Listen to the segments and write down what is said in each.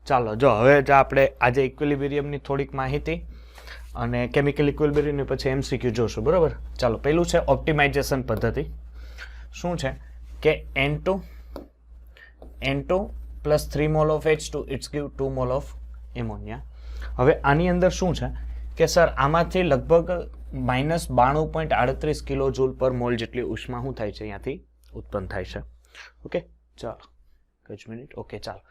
ચાલો જો હવે જ આપણે આજે ઇક્વિલિબ્રિયમની થોડીક માહિતી અને કેમિકલ ઇક્વિલિબ્રિયમની પછી એમસીક્યુ જોશું, બરોબર? ચાલો, પહેલું છે ઓપ્ટિમાઇઝેશન પદ્ધતિ. શું છે કે N2 plus 3 mole of H2 it's give 2 mole of ammonia. હવે આની અંદર શું છે કે સર આમાંથી લગભગ -92.38 કિલો જૂલ પર મોલ જેટલી ઉષ્મા શું થાય છે અહીંયાથી ઉત્પન્ન થાય છે. ઓકે, ચાલો કચ મિનિટ. ઓકે, ચાલો.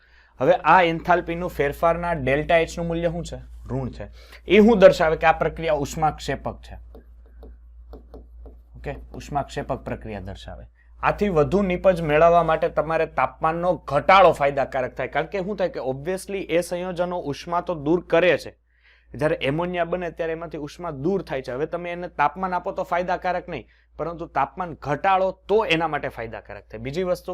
હવે આ એન્થાલ્પીનું ફેરફારના ડેલ્ટા એચ નું મૂલ્ય શું છે? ઋણ છે. એ શું દર્શાવે કે આ પ્રક્રિયા ઉષ્માક્ષેપક છે. ઓકે, ઉષ્માક્ષેપક પ્રક્રિયા દર્શાવે. આથી વધુ નિપજ મેળવવા માટે તમારે તાપમાનનો ઘટાડો ફાયદાકારક થાય, કારણ કે શું થાય કે ઓબ્વિયસલી એ સંયોજનો ઉષ્મા તો દૂર કરે છે. જ્યારે એમોનિયા બને ત્યારે એમાંથી ઉષ્મા દૂર થાય છે. હવે તમે એને તાપમાન આપો તો ફાયદાકારક નહીં, પરંતુ તાપમાન ઘટાડો તો એના માટે ફાયદાકારક થાય. બીજી વસ્તુ,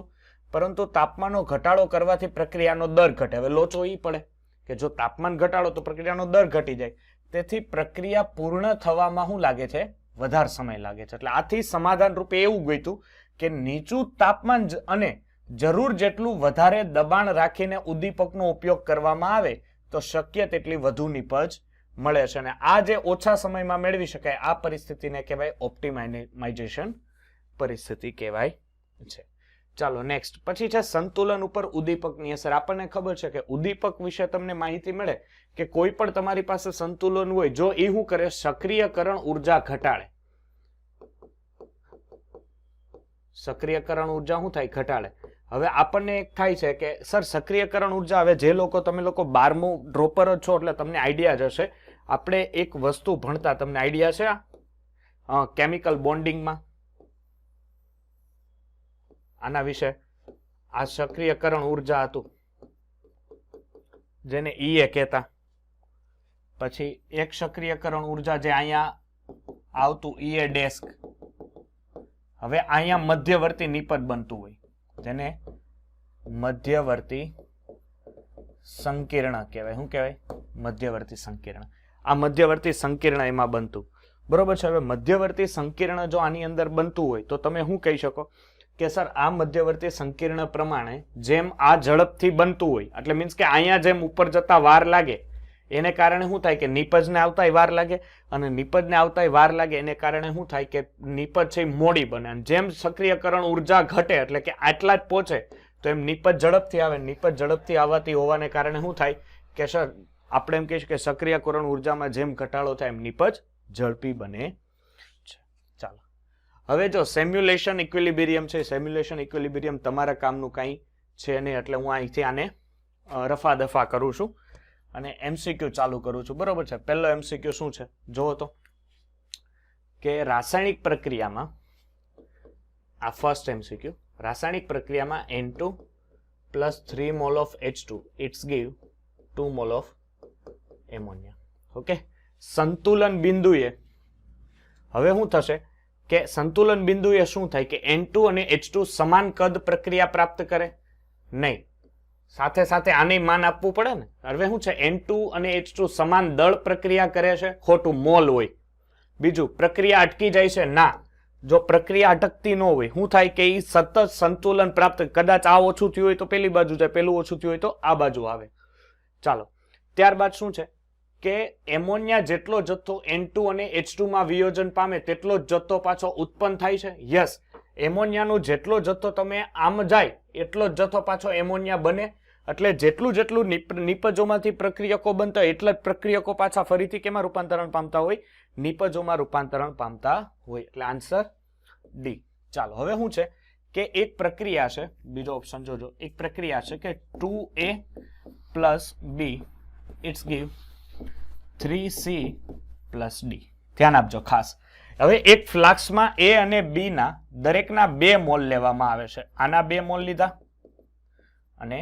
પરંતુ તાપમાનનો ઘટાડો કરવાથી પ્રક્રિયાનો દર ઘટે. હવે લોચો ઈ પડે કે જો તાપમાન ઘટાડો તો પ્રક્રિયાનો દર ઘટી જાય, તેથી પ્રક્રિયા પૂર્ણ થવામાં શું લાગે છે? વધારે સમય લાગે છે. એટલે આથી સમાધાન રૂપે એવું ગોઈતું કે નીચું તાપમાન અને જરૂર જેટલું વધારે દબાણ રાખીને ઉદ્દીપકનો ઉપયોગ કરવામાં આવે તો શક્ય તેટલી વધુ નિપજ મળે છે. અને આ જે ઓછા સમયમાં મેળવી શકાય આ પરિસ્થિતિને કહેવાય ઓપ્ટિમાઇઝેશન પરિસ્થિતિ કહેવાય છે. ચાલો નેક્સ્ટ. પછી છે સંતુલન ઉપર ઉદ્દીપકની અસર. આપણને ખબર છે કે ઉદ્દીપક વિશે તમને માહિતી મળે કે કોઈ પણ તમારી પાસે સંતુલન હોય, જો એ શું કરે? સક્રિયકરણ ઉર્જા ઘટાડે. સક્રિયકરણ ઉર્જા શું થાય? ઘટાડે. હવે આપણને એક થાય છે કે સર સક્રિયકરણ ઉર્જા, હવે જે લોકો તમે લોકો 12મું ડ્રોપર જ છો એટલે તમને આઈડિયા જ હશે. આપણે એક વસ્તુ ભણતા, તમને આઈડિયા છે કેમિકલ બોન્ડિંગમાં આના વિશે? આ સક્રિયકરણ ઉર્જા હતું જેને ઈએ કહેતા. પછી એક સક્રિયકરણ ઉર્જા જે અહીંયા આવતું ઈએ ડેસ્ક. હવે અહીંયા મધ્યવર્તી નિપજ બનતું હોય જેને મધ્યવર્તી સંકીર્ણ કહેવાય. શું કહેવાય? મધ્યવર્તી સંકીર્ણ. આ મધ્યવર્તી સંકીર્ણ એમાં બનતું, બરોબર છે. હવે મધ્યવર્તી સંકીર્ણ જો આની અંદર બનતું હોય તો તમે શું કહી શકો કે સર આ મધ્યવર્તી સંકીર્ણ પ્રમાણે જેમ આ ઝડપથી બનતું હોય, એટલે મીન્સ કે અહીંયા જેમ ઉપર જતા વાર લાગે એને કારણે શું થાય કે નિપજને આવતાય વાર લાગે, અને નિપજને આવતાય વાર લાગે એને કારણે શું થાય કે નિપજ છે મોડી બને. અને જેમ સક્રિયકરણ ઉર્જા ઘટે એટલે કે આટલા જ પહોંચે તો એમ નિપજ ઝડપથી આવે. નિપજ ઝડપથી આવવાથી હોવાને કારણે શું થાય કે સર આપણે એમ કહીશું કે સક્રિયકરણ ઉર્જામાં જેમ ઘટાડો થાય એમ નિપજ ઝડપી બને છે. ચાલો, હવે જો સેમ્યુલેશન ઇક્વિલિબ્રિયમ છે. સેમ્યુલેશન ઇક્વિલિબ્રિયમ તમારા કામનું કંઈ છે નહીં, એટલે હું અહીંથી આને રફા દફા કરું છું અને એમસીક્યુ ચાલુ કરું છું, બરોબર છે. પહેલો એમસીક્યુ શું છે જોવો તો, કે રાસાયણિક પ્રક્રિયામાં, આ ફર્સ્ટ એમસીક્યુ, રાસાયણિક પ્રક્રિયામાં N2 plus 3 mole of H2 it's give 2 mole of ammonia. Okay, સંતુલન બિંદુએ હવે શું થશે કે સંતુલન બિંદુએ શું થાય કે N2 અને H2 સમાન કદ પ્રક્રિયા પ્રાપ્ત કરે નહીં. સાથે સાથે આને માન આપવું પડે ને. હવે શું છે? N2 અને H2 સમાન દળ પ્રક્રિયા કરે છે, ખોટું, મોલ હોય. બીજું, પ્રક્રિયા અટકી જાય છે? ના. જો પ્રક્રિયા અટકતી ન હોય, શું થાય કે એ સતત સંતુલન પ્રાપ્ત, કદાચ આ ઓછું થયું હોય તો પેલી બાજુ જાય, પેલું ઓછું થયું હોય તો આ બાજુ આવે. ચાલો, ત્યારબાદ શું છે કે એમોનિયા જેટલો જથ્થો N2 અને H2 માં વિયોજન પામે તેટલો જ જથ્થો પાછો ઉત્પન્ન થાય છે. યસ, એમોનિયાનો જેટલો જથ્થો તમે આમ જાય એટલો જ જથ્થો પાછો એમોનિયા બને. એટલે જેટલું નિપજોમાંથી પ્રક્રિયકો બનતા હોય એટલા જ પ્રક્રિયકો પાછા ફરીથી કેમાં રૂપાંતરણ પામતા હોય? નિપજોમાં રૂપાંતરણ પામતા હોય. એટલે આન્સર ડી. ચાલો, હવે શું છે કે એક પ્રક્રિયા છે, બીજો ઓપ્શન જોજો. એક પ્રક્રિયા છે કે 2A plus B it's give 3C plus D. ધ્યાન આપજો ખાસ. હવે એક ફ્લાસ્કમાં A અને B ના દરેકના 2 મોલ લેવામાં આવે છે. આના 2 મોલ લીધા અને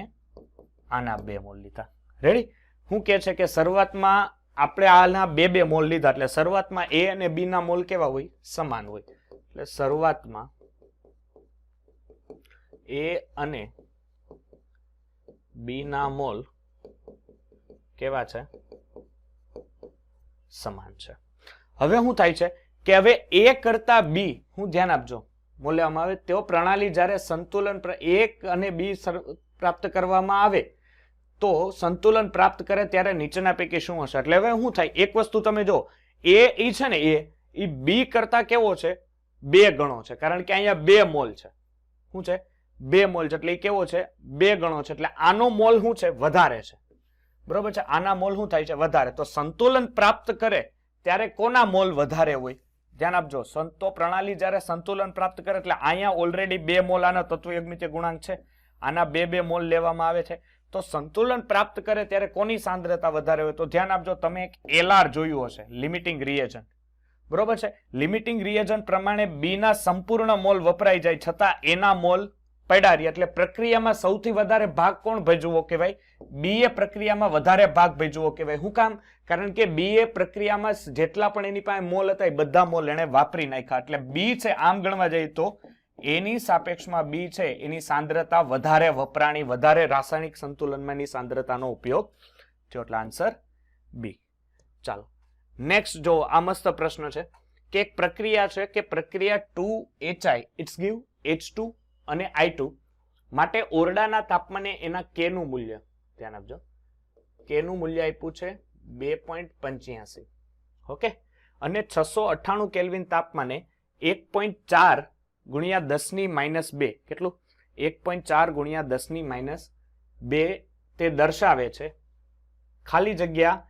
આના 2 મોલ લીધા. રેડી? શું કહે છે કે શરૂઆતમાં આપણે આના 2 મોલ લીધા, એટલે શરૂઆતમાં A અને B ના મોલ કેવા હોય? સમાન હોય. એટલે શરૂઆતમાં A અને B ના મોલ કેવા છે? સમાન છે. હવે શું થાય છે કે હવે A કરતા B, હું ધ્યાન આપજો, મોલ લેવામાં આવે તેઓ પ્રણાલી જ્યારે સંતુલન A અને B પ્રાપ્ત કરવામાં આવે તો સંતુલન પ્રાપ્ત કરે ત્યારે નીચેના પૈકી શું હશે? એટલે હવે શું થાય, એક વસ્તુ તમે જો, એ ઈ છે ને એ બી કરતા કેવો છે? 2 ગણો છે, કારણ કે અહીંયા 2 મોલ છે. શું છે? 2 મોલ છે, એટલે એ કેવો છે? 2 ગણો છે, એટલે આનો મોલ શું છે? વધારે છે. બરોબર છે, આના મોલ શું થાય છે? વધારે. તો સંતુલન પ્રાપ્ત કરે ત્યારે કોના મોલ વધારે હોય? ધ્યાન આપજો, સંતો પ્રણાલી જ્યારે સંતુલન પ્રાપ્ત કરે એટલે અહીંયા ઓલરેડી 2 મોલ આના તત્વયજ્ઞિતીય ગુણાંક છે, આના 2 મોલ લેવામાં આવે છે. તો સંતુલન પ્રાપ્ત કરે ત્યારે કોની સાંદ્રતા વધારે હોય? તો ધ્યાન આપજો, તમે એક એલઆર જોયું હશે, લિમિટિંગ રિએજન્ટ. બરોબર છે, લિમિટિંગ રિએજન્ટ પ્રમાણે બી ના સંપૂર્ણ મોલ વપરાઈ જાય છતાં એના મોલ પડ્યા રહ્યા. એટલે પ્રક્રિયામાં સૌથી વધારે ભાગ કોણ ભજવો કહેવાય? બી એ પ્રક્રિયામાં વધારે ભાગ ભજવો કહેવાય. શું કામ? કારણ કે બી એ પ્રક્રિયામાં જેટલા પણ એની પાસે મોલ હતા એ બધા મોલ એને વાપરી નાખ્યા. એટલે બી છે, આમ ગણવા જઈએ તો એની સાપેક્ષમાં બી છે એની સાંદ્રતા વધારે વપરાણી, વધારે રાસાયણિક સંતુલનમાં એની સાંદ્રતાનો ઉપયોગ થયો. એટલે આન્સર બી. ચાલો નેક્સ્ટ જો, આ મસ્ત પ્રશ્ન છે કે એક પ્રક્રિયા છે કે પ્રક્રિયા 2HI ઇટ્સ ગીવ H2 અને I2 માટે ઓરડાના તાપમાને એના K નું મૂલ્ય, ધ્યાન આપજો, K નું મૂલ્ય આપ્યું છે 2.85. ઓકે, અને 698 કેલ્વિન તાપમાને 1.4 ગુણ્યા 10⁻², કેટલું? 1.4 ગુણ્યા 10⁻² તે દર્શાવે છે. ખાલી જગ્યા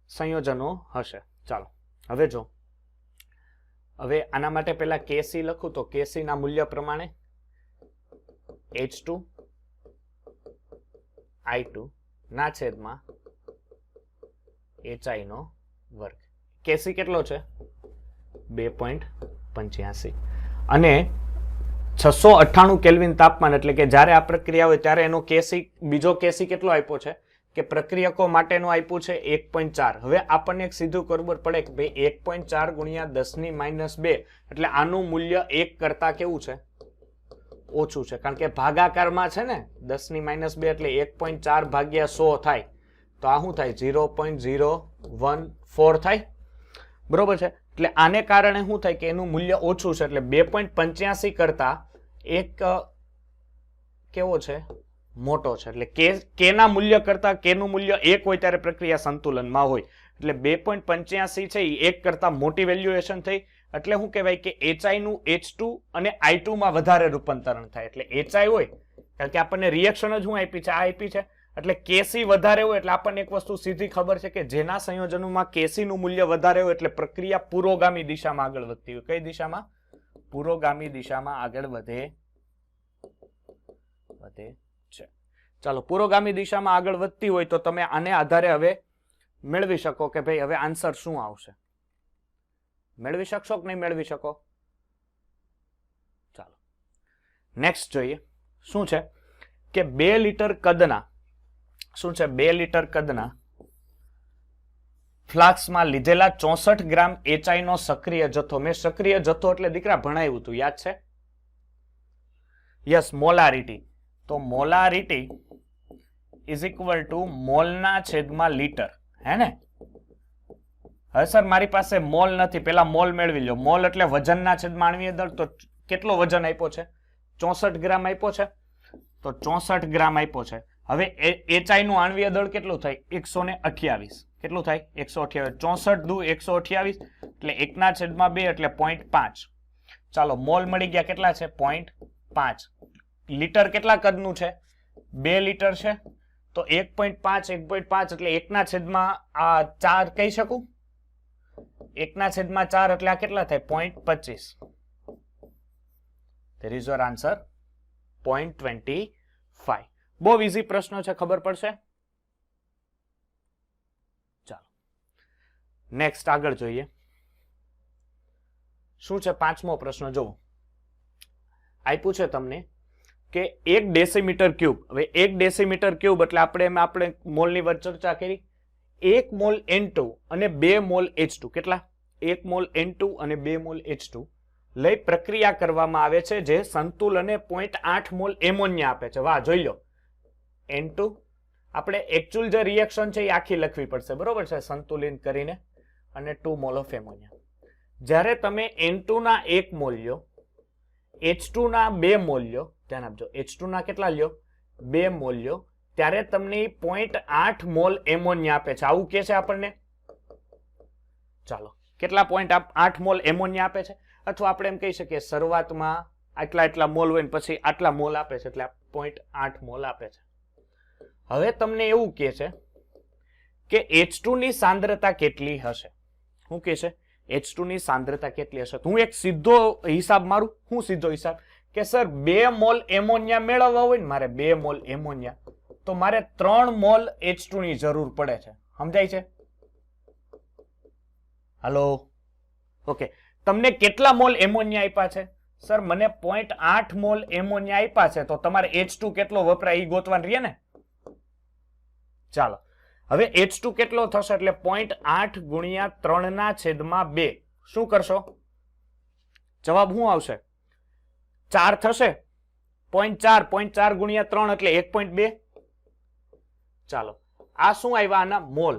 સંયોજનો હશે. ચાલો હવે જો, હવે આના માટે પહેલા KC લખું તો KC ના મૂલ્ય પ્રમાણે H2 I2 ના છેદમાં HI નો વર્ગ. KC કેટલો છે? 2.85. અને 698 કેલ્વિન તાપમાન એટલે કે જ્યારે આ પ્રક્રિયા હોય ત્યારે એનો KC, બીજો KC કેટલો આપ્યો છે? કે પ્રક્રિયકો માટેનું આપ્યું છે 1.4. હવે આપણને એક સીધું ખબર પડે કે ભાઈ 1.4 ગુણ્યા 10⁻², એટલે આનું મૂલ્ય 1 કરતા કેવું છે? ઓછું છે, કારણ કે ભાગાકારમાં છે ને 10⁻², એટલે 1.4 ભાગ્યા 100 થાય. તો આ શું થાય? 0.014 થાય. બરોબર છે, એટલે આને કારણે શું થાય કે એનું મૂલ્ય ઓછું છે, એટલે 2.85 કરતા એક કેવો છે? મોટો છે. એટલે કે ના મૂલ્ય કરતા કે નું મૂલ્ય 1 હોય ત્યારે પ્રક્રિયા સંતુલનમાં હોય. એટલે 2.85 છે એ 1 કરતા મોટી વેલ્યુએશન થઈ. એટલે શું કહેવાય કે HI નું H2 અને I2 માં વધારે રૂપાંતરણ થાય. એટલે HI હોય, કારણ કે આપણને રિએક્શન જ શું આપી છે? આ આપી છે. એટલે KC વધારે હોય એટલે આપણને એક વસ્તુ સીધી ખબર છે કે જેના સંયોજનોમાં KC નું મૂલ્ય વધારે હોય એટલે પ્રક્રિયા પુરોગામી દિશામાં આગળ વધતી હોય. કઈ દિશામાં? પુરોગામી દિશામાં આગળ વધે છે. ચાલો, પુરોગામી દિશામાં આગળ વધતી હોય તો તમે આને આધારે હવે મેળવી શકો કે ભાઈ હવે આન્સર શું આવશે. મેળવી શકશો કે નહીં મેળવી શકો? ચાલો નેક્સ્ટ જોઈએ. શું છે કે 2 લિટર કદના, શું છે? 2 લિટર કદના ફ્લાસ્કમાં લીધેલા 64 ગ્રામ HI નો સક્રિય જથ્થો. મેં સક્રિય જથ્થો એટલે દીકરા ભણાવ્યું હતું, યાદ છે? Yes, molarity. તો મોલારિટી ઇઝ ઇક્વલ ટુ મોલના છેદમાં લીટર. હે ને? હવે સર મારી પાસે મોલ નથી, પેલા મોલ મેળવી લો. મોલ એટલે વજનના છેદમાં આણ્વીય દળ. તો કેટલો વજન આપ્યો છે? 64 ગ્રામ આપ્યો છે. તો 64 ગ્રામ આપ્યો છે. હવે HI નું આણ્વીય દળ કેટલું થાય? 128. કેટલું થાય? 128. 64 દુ 128 એટલે 1/2 એટલે 0.5. ચાલો, મોલ મળી ગયા. કેટલા છે? 0.5. લીટર કેટલા કદનું છે? 2 લીટર છે. તો 1.5 એટલે 1/4 કહી શકું? 1/4 એટલે આ કેટલા થાય? 0.25. There is your answer 0.25. બહુ ઈઝી પ્રશ્ન છે, ખબર પડશે. ચાલો નેક્સ્ટ આગળ જોઈએ. શું છે? 5મો પ્રશ્ન જુઓ. આપ્યું છે તમને કે 1 ડેસીમીટર ક્યુબ. હવે 1 ડેસીમીટર ક્યુબ એટલે આપણે મોલની વચ્ચે ચર્ચા કરી. 1 મોલ N2 અને 2 મોલ H2. કેટલા? 1 મોલ N2 અને 2 મોલ H2 લઈ પ્રક્રિયા કરવામાં આવે છે જે સંતુલને 0.8 મોલ એમોનિયા આપે છે. વાહ, જોઈ લો. N2 આપણે એકચ્યુઅલ જે રિએક્શન છે એ આખી લખવી પડશે, બરોબર છે, સંતુલિત કરીને. અને 2 મોલ ઓફ એમોનિયા. જ્યારે તમે N2 ના 1 મોલ લ્યો, H2 ના 2 મોલ લ્યો, ધ્યાન આપજો, H2 ના કેટલા લ્યો? 2 મોલ લ્યો, ત્યારે તમને 0.8 મોલ એમોનિયા આપે છે. આવું કે છે આપણને. ચાલો, કેટલા 0.8 મોલ એમોનિયા આપે છે? અથવા આપણે એમ કહી શકીએ શરૂઆતમાં આટલા મોલ હોય ને પછી આટલા મોલ આપે છે, એટલે 0.8 મોલ આપે છે. હવે તમને એવું કહે છે કે H2 ની સાંદ્રતા કેટલી હશે? શું કહે છે? H2 ની સાંદ્રતા કેટલી હશે? હું એક સીધો હિસાબ મારું. શું સીધો હિસાબ? કે સર 2 મોલ એમોનિયા મેળવવા હોય ને મારે 2 મોલ એમોનિયા, તો મારે 3 મોલ H2 ની જરૂર પડે છે. સમજાય છે? હાલો, ઓકે. તમને કેટલા મોલ એમોનિયા આપ્યા છે? સર મને 0.8 મોલ એમોનિયા આપ્યા છે, તો તમારે H2 કેટલો વપરાય એ ગોતવાનું રહે ને. ચાલો, હવે H2 કેટલો થશે? એટલે 0.8 ગુણ્યા 3/2. શું કરશો? જવાબ શું આવશે? 4 થશે. 0.4 ગુણ્યા 3 એટલે 1.2. ચાલો, આ શું આવ્યા? આના મોલ.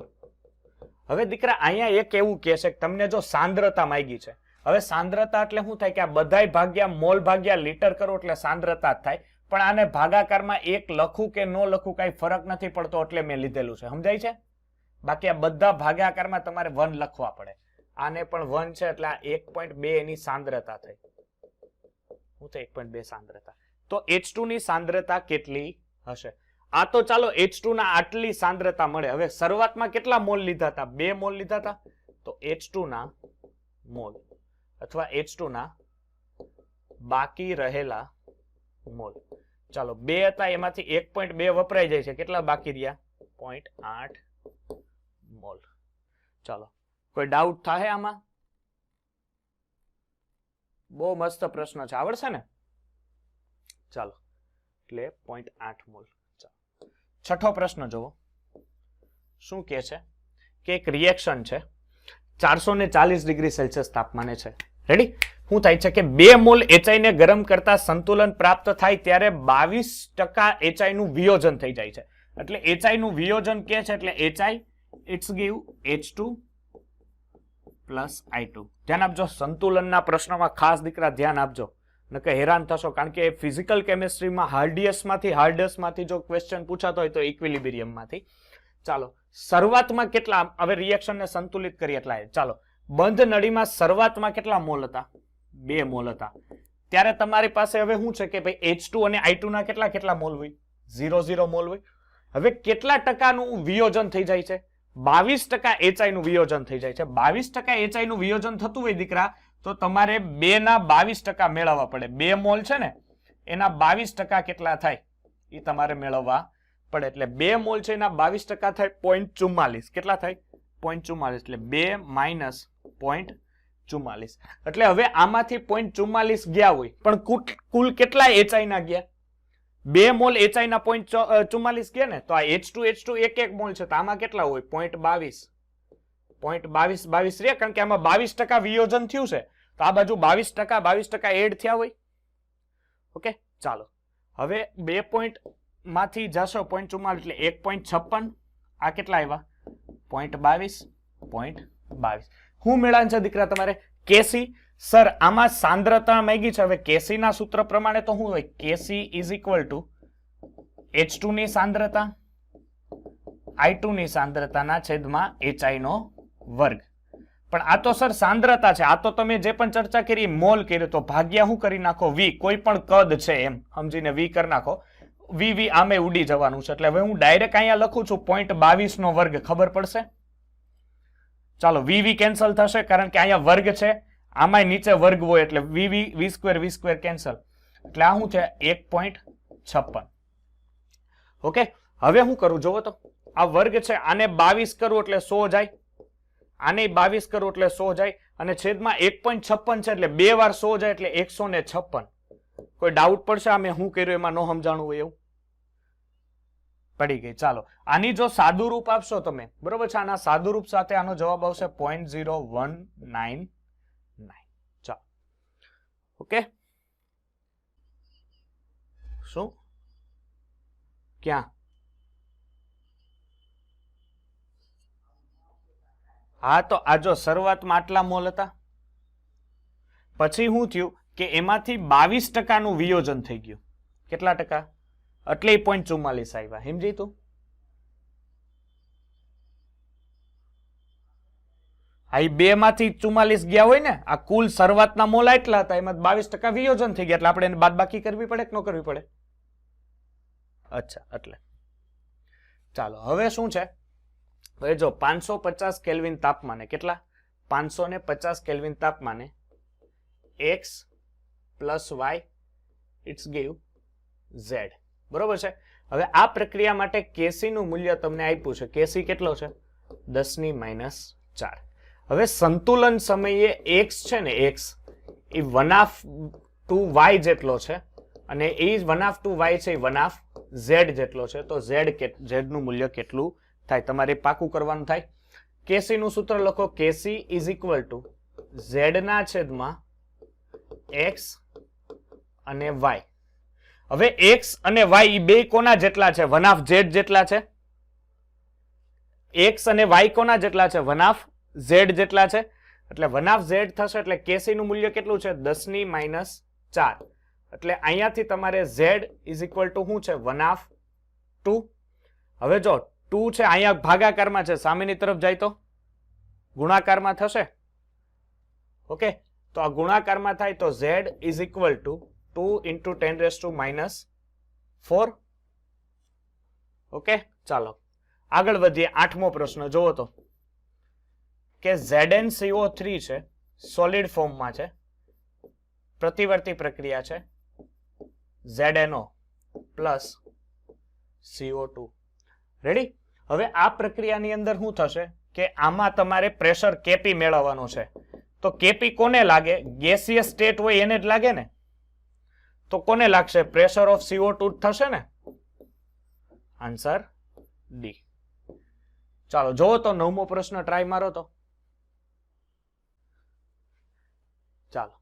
હવે દીકરા અહીંયા એક એવું કહે છે કે તમને જો સાંદ્રતા માંગી છે. હવે સાંદ્રતા એટલે શું થાય કે આ બધાય ભાગ્યા મોલ ભાગ્યા લીટર કરો એટલે સાંદ્રતા જ થાય. પણ આને ભાગાકારમાં 1 લખું કે ન લખું કઈ ફરક નથી પડતો, એટલે મેં લીધેલું છે. સમજાય છે? બાકી આ બધા ભાગાકારમાં તમારે 1 લખવા પડે. આને પણ 1 છે એટલે આ 1.2 એની સાંદ્રતા થઈ. શું થાય? 1.2 સાંદ્રતા. તો H2 ની સાંદ્રતા કેટલી હશે? આ તો ચાલો H2 ના આટલી સાંદ્રતા મળે. હવે શરૂઆતમાં કેટલા મોલ લીધા હતા? 2 મોલ લીધા હતા. તો H2 ના મોલ અથવા H2 ના બાકી રહેલા મોલ. ચાલો, 2 હતા એમાંથી 1.2 વપરાઈ જાય છે. કેટલા બાકી રહ્યા? 0.8 મોલ. ચાલો, કોઈ ડાઉટ થાય આમાં? બહુ મસ્ત પ્રશ્ન છે, આવડશે ને? ચાલો, એટલે 0.8 મોલ. છઠ્ઠો પ્રશ્ન જુઓ. શું કે છે કે એક રિએક્શન છે 440 ડિગ્રી સેલ્સિયસ તાપમાને છે. રેડી? શું થાય છે કે 2 મોલ HI ને ગરમ કરતા સંતુલન પ્રાપ્ત થાય ત્યારે 22% HI નું વિયોજન થઈ જાય છે. એટલે HI નું વિયોજન કે છે એટલે HI it's give H2 plus I2. ધ્યાન આપજો, સંતુલનના પ્રશ્નમાં ખાસ દીકરા ધ્યાન આપજો, નકર હેરાન થશો. કારણ કે ફિઝિકલ કેમિસ્ટ્રીમાં હાર્ડેસ્ટમાંથી જો ક્વેશ્ચન પૂછાતો હોય તો ઇક્વિલિબ્રિયમ માંથી. ચાલો, શરૂઆતમાં કેટલા? હવે રિએક્શનને સંતુલિત કરીએ એટલા. ચાલો, બંધ નળીમાં શરૂઆતમાં કેટલા મોલ હતા? 2 મોલ હતા. ત્યારે તમારી પાસે હવે શું છે કે ભાઈ H2 અને I2 ના કેટલા મોલ હોય? 0 મોલ હોય. હવે કેટલા ટકાનું વિયોજન થઈ જાય છે? 22% HI નું વિયોજન થઈ જાય છે. 22% HI નું વિયોજન થતું હોય દીકરા, તો તમારે 2 ના 22% મેળવવા પડે. 2 મોલ છે ને એના 22% કેટલા થાય એ તમારે મેળવવા પડે. એટલે 2 મોલ છે એના 22% થાય 0.44. કેટલા થાય? 0.44. એટલે 2 માઇનસ 0.44. એટલે હવે આમાંથી 0.44 ગયા હોય, પણ કુલ કેટલા HI ના ગયા? 2 મોલ HI ના 0.44 ગયા ને, તો આ H2 1 મોલ છે, તો આમાં કેટલા હોય? 0.22 રે, કારણ કે આમાં 22% વિયોજન થયું છે, તો આ બાજુ 22% એડ થયા હોય. ઓકે, ચાલો, હવે 2 પોઈન્ટ માંથી જશો 0.44 એટલે 1.56. આ કેટલા આવ્યા? 0.22. હું મેળાન છે દીકરા તમારે? કેસી. સર આમાં સાંદ્રતા માંગી છે. હવે કેસી ના સૂત્ર પ્રમાણે તો શું હોય? કેસી ઇઝ ઇક્વલ ટુ H2 ની સાંદ્રતા I2 ની સાંદ્રતાના છેદમાં HI નો વર્ગ. પણ આ તો સર સાંદ્રતા છે, આ તો તમે જે પણ ચર્ચા કરી મોલ કર્યો, તો ભાગ્યા શું કરી નાખો? V. કોઈ પણ કદ છે એમ સમજીને V કરી નાખો. V આમે ઉડી જવાનું છે. એટલે હવે હું ડાયરેક્ટ અહીંયા લખું છું 0.22 નો વર્ગ. ખબર પડશે? ચાલો, V કેન્સલ થશે કારણ કે અહીંયા વર્ગ છે, આમાં નીચે વર્ગ હોય એટલે V સ્ક્વેર કેન્સલ. એટલે આ શું છે? 1.56. ઓકે, હવે હું કરું જોવો તો, આ વર્ગ છે, આને 22 કરું એટલે 100 જાય, આને 22 કરું એટલે 100 જાય, અને છેદમાં 1.56 છે એટલે 2 વાર 100 જાય એટલે 156. કોઈ ડાઉટ પડશે આ મેં શું કર્યું એમાં ન સમજાણું હોય એવું? પડી ગઈ. ચાલો, આની જો સાદું રૂપ આપશો તમે, બરોબર છે, આના સાદું રૂપ સાથે આનો જવાબ આવશે 0.0199. ચાલો, ઓકે. શું? ક્યાં? હા, તો આ જો શરૂઆતમાં આટલા મોલ હતા, પછી શું થયું કે એમાંથી 22% નું વિયોજન થઈ ગયું. કેટલા ટકા? એટલે 0.44 આવ્યા. સમજી તું? આ 2 માંથી 44 ગયા હોય ને, આ કુલ શરૂઆતના મોલ એટલા હતા, એમાં 22% વિયોજન થઈ ગયા, એટલે આપણે એને બાદબાકી કરવી પડે કે ન કરવી પડે? અચ્છા, એટલે ચાલો હવે શું છે, હવે જો 550 કેલ્વિન તાપમાને, કેટલા? 550 કેલ્વિન તાપમાને x plus y it's give z, બરોબર છે. હવે આ પ્રક્રિયા માટે કેસી નું મૂલ્ય તમને આપ્યું છે. કેસી કેટલો છે? 10⁻⁴. હવે સંતુલન સમયે x છે ને, x એ 1/2y જેટલો છે, અને એ 1/2y છે એ 1/z જેટલો છે. તો z નું મૂલ્ય કેટલું થાય તમારે પાકું કરવાનું થાય. કેસી નું સૂત્ર લખો. કેસી ઇઝ ઇક્વલ ટુ z ના છેદમાં x અને y. હવે x અને y એ બે કોના જેટલા છે? 1/z જેટલા છે. x અને y કોના જેટલા છે? 1/z જેટલા છે. એટલે 1/z થશે, એટલે કેસી નું મૂલ્ય કેટલું છે? 10⁻⁴. એટલે અહીંયાથી તમારે z ઇઝ ઇક્વલ ટુ શું છે? 1/2. હવે જો 2 છે, અહીંયા ભાગાકારમાં છે, સામેની તરફ જાય તો ગુણાકારમાં થશે. ઓકે, તો આ ગુણાકારમાં થાય તો z is equal two 2 × 10⁻⁴. Okay, ચાલો આગળ વધીએ. 8મો પ્રશ્ન જોવો તો કે ZnCO3 છે, સોલિડ ફોર્મમાં છે, પ્રતિવર્તી પ્રક્રિયા છે, ZnO પ્લસ CO2. રેડી? હવે આ પ્રક્રિયાની અંદર શું થશે કે આમાં તમારે પ્રેશર કેપી મેળવવાનું છે. તો કેપી કોને લાગે? ગેસિયસ સ્ટેટ હોય એને જ લાગે ને. તો કોને લાગશે? પ્રેશર ઓફ CO2 થશે ને. Answer D. ચાલો જોવો તો 9મો પ્રશ્ન ટ્રાય મારો તો. ચાલો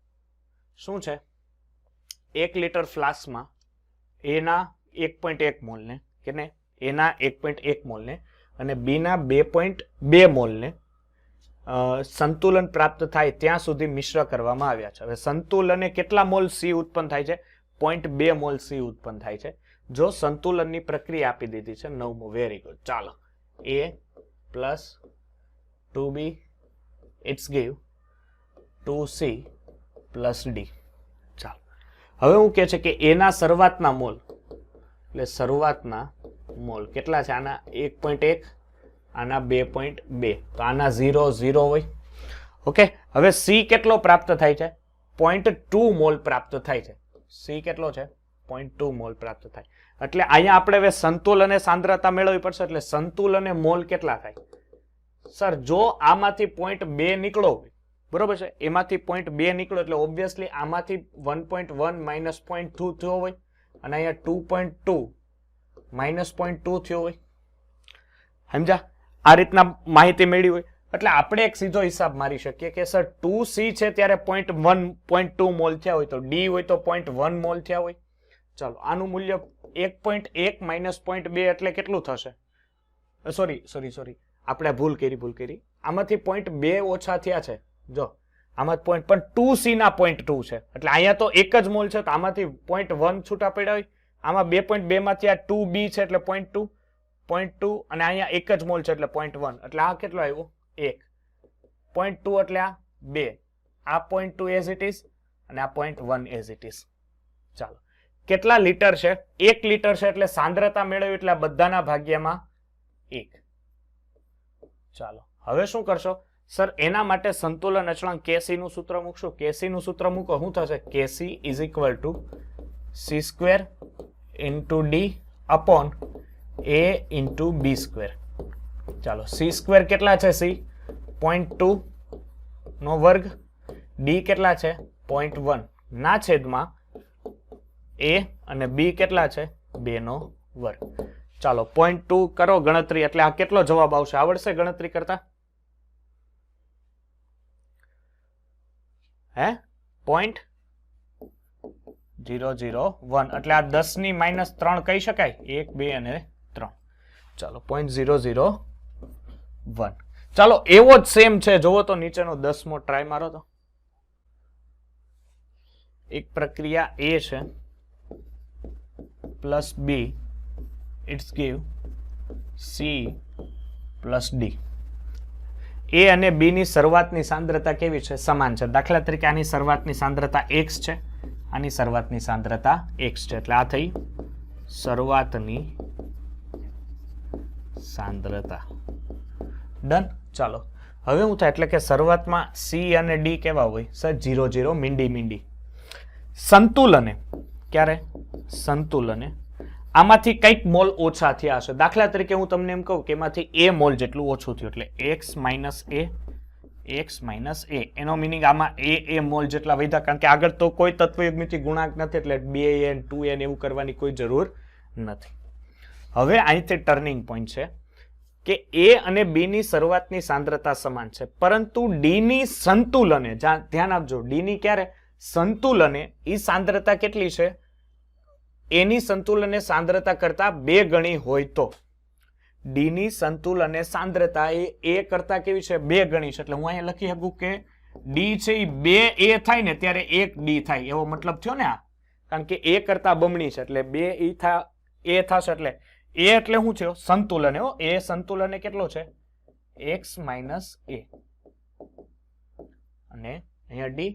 શું છે, 1 લીટર ફ્લાસ્કમાં એના 1.1 મોલને કે ને એના 1.1 મોલને અને બીના 2.2 મોલને સંતુલન પ્રાપ્ત થાય ત્યાં સુધી મિશ્ર કરવામાં આવ્યા છે. હવે સંતુલને કેટલા મોલ સી ઉત્પન્ન થાય છે? 0.2 મોલ સી ઉત્પન્ન થાય છે. જો સંતુલનની પ્રક્રિયા આપી દીધી છે. 9મો. Very good. ચાલો a plus 2b it's give 2c plus D. ચાલો હવે હું કહે છે કે એના શરૂઆતના મોલ, એટલે શરૂઆતના મોલ કેટલા છે? આના 1.1, આના 2.2. તો આના 0 0 હોય. ઓકે, હવે સી કેટલો પ્રાપ્ત થાય છે? 0.2 મોલ પ્રાપ્ત થાય છે. સી કેટલો છે? 0.2 મોલ પ્રાપ્ત થાય. એટલે અહીંયા આપણે હવે સંતુલન સાંદ્રતા મેળવવી પડશે. એટલે સંતુલન મોલ કેટલા થાય? સર જો આમાંથી 0.2 નીકળો હોય, બરોબર છે, એમાંથી 0.2 નીકળો એટલે ઓબ્વિયસલી આમાંથી 1.1 માઇનસ 0.2 થયો હોય, અને અહીંયા 2.2 માઇનસ 0.2 થયો હોય. સમજા? આ રીતના માહિતી મેળવી હોય એટલે આપણે એક સીધો હિસાબ મારી શકીએ કે સર 2c છે ત્યારે 0.1 મોલ થયા હોય, તો ડી હોય તો 0.1 મોલ થયા હોય. ચાલો આનું મૂલ્ય 1.1 માઇનસ 0.2 એટલે કેટલું થશે? સોરી આપણે ભૂલ કરી. આમાંથી 0.2 ઓછા થયા છે. જો આમાં પણ 2c ના 0.2 છે, એટલે અહીંયા તો એક જ મોલ છે, તો આમાંથી 0.1 છૂટા પડ્યા હોય. આમાં 2.2 માંથી આ 2b છે એટલે 0.2 અને અહીંયા એક જ મોલ છે એટલે 0.1. એટલે આ કેટલો આવ્યો? 1. 0.2 એટલે આ 2. આ 0.2 એઝ ઇટ ઇઝ અને આ 0.1 એઝ ઇટ ઇઝ. ચાલો કેટલા લીટર છે? 1 લીટર છે, એટલે સાંદ્રતા મેળવી એટલે આ બધાના ભાગ્યમાં 1. ચાલો હવે શું કરશો? સર એના માટે સંતુલન અચળાંક કેસી નું સૂત્ર મૂકશું. કેસી નું સૂત્ર મૂકો. શું થશે? K C is equal to c² into D upon a into B square. ચાલો c² કેટલા છે? c 0.2 નો વર્ગ, ડી કેટલા છે? 0.1 ના છેદમાં a અને b કેટલા છે? 2 નો વર્ગ. ચાલો 0.2 કરો ગણતરી, એટલે આ કેટલો જવાબ આવશે? આવડશે ગણતરી કરતા? હે 0.001 એટલે આ 10 ની -3 કહી શકાય. 1 2 અને 3. ચાલો 0.001. ચાલો એવો જ સેમ છે. જોવો તો નીચેનો 10મો ટ્રાય મારો તો. એક પ્રક્રિયા A છે plus B it's give C plus D. A અને બી ની શરૂઆતની સાંદ્રતા કેવી છે? સમાન છે. દાખલા તરીકે આની શરૂઆતની સાંદ્રતા x છે, આની શરૂઆતની સાંદ્રતા x છે, એટલે આ થઈ શરૂઆતની સાંદ્રતા. ડન. ચાલો હવે શું થાય એટલે કે શરૂઆતમાં સી અને ડી કેવા હોય? સર 0 0 મીંડી મીંડી. સંતુલને ક્યારે? સંતુલને આમાંથી કંઈક મોલ ઓછા થયા હશે. દાખલા તરીકે હું તમને એમ કહું કે એમાંથી એ મોલ જેટલું ઓછું થયું, એટલે x માઇનસ એ એનો મિનિંગ આમાં એ મોલ જેટલા વધ્યા, કારણ કે આગળ તો કોઈ તત્વયુગ્મથી ગુણાંક નથી, એટલે 2n 2n એવું કરવાની કોઈ જરૂર નથી. હવે અહીંથી ટર્નિંગ પોઈન્ટ છે કે એ અને બી ની શરૂઆતની સાંદ્રતા સમાન છે, પરંતુ ડી ની સંતુલને, ધ્યાન આપજો, ડી ની ક્યારે સંતુલને એ સાંદ્રતા કેટલી છે? એની સંતુલને સાંદ્રતા કરતા 2 ગણી હોય તો ડી ની સંતુલને સાંદ્રતા એ કરતા કેવી છે? 2 ગણી છે. એટલે હું અહીંયા લખી શકું કે ડી છે એ 2 એ થાય ને ત્યારે 1 ડી થાય, એવો મતલબ થયો ને આ, કારણ કે એ કરતા બમણી છે, એટલે 2 એ થશે, એટલે એ એટલે શું થયો? સંતુલન. એ સંતુલન કેટલો છે? x માઇનસ એ, અને અહીંયા ડી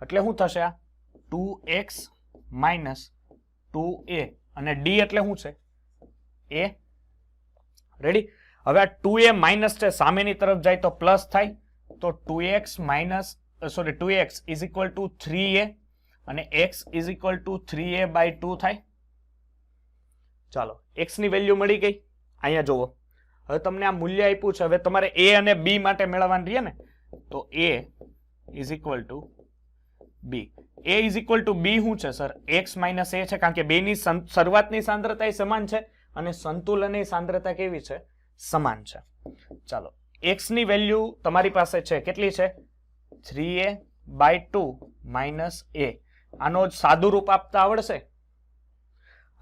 એટલે શું થશે? આ 2x માઇનસ 2a, અને ડી એટલે શું છે? એ. રેડી? હવે આ 2a માઇનસ છે, સામેની તરફ જાય તો પ્લસ થાય, તો 2x minus 2x is equal to 3a, અને x is equal to 3a by 2 થાય. ચાલો, x ની વેલ્યુ મળી ગઈ. અહીંયા જુઓ, હવે તમને આ મૂલ્ય આપ્યું છે, હવે તમારે a અને b માટે મેળવવાનું રહીએ ને, તો a is equal two b. a is equal two b શું છે સર? x માઇનસ a છે, કારણ કે બે ની શરૂઆતની સાંદ્રતા એ સમાન છે અને સંતુલનની સાંદ્રતા કેવી છે? સમાન છે. ચાલો, x ની વેલ્યુ તમારી પાસે છે, કેટલી છે? 3a by 2 minus a. આનો જ સાદું રૂપ આપતા આવડશે?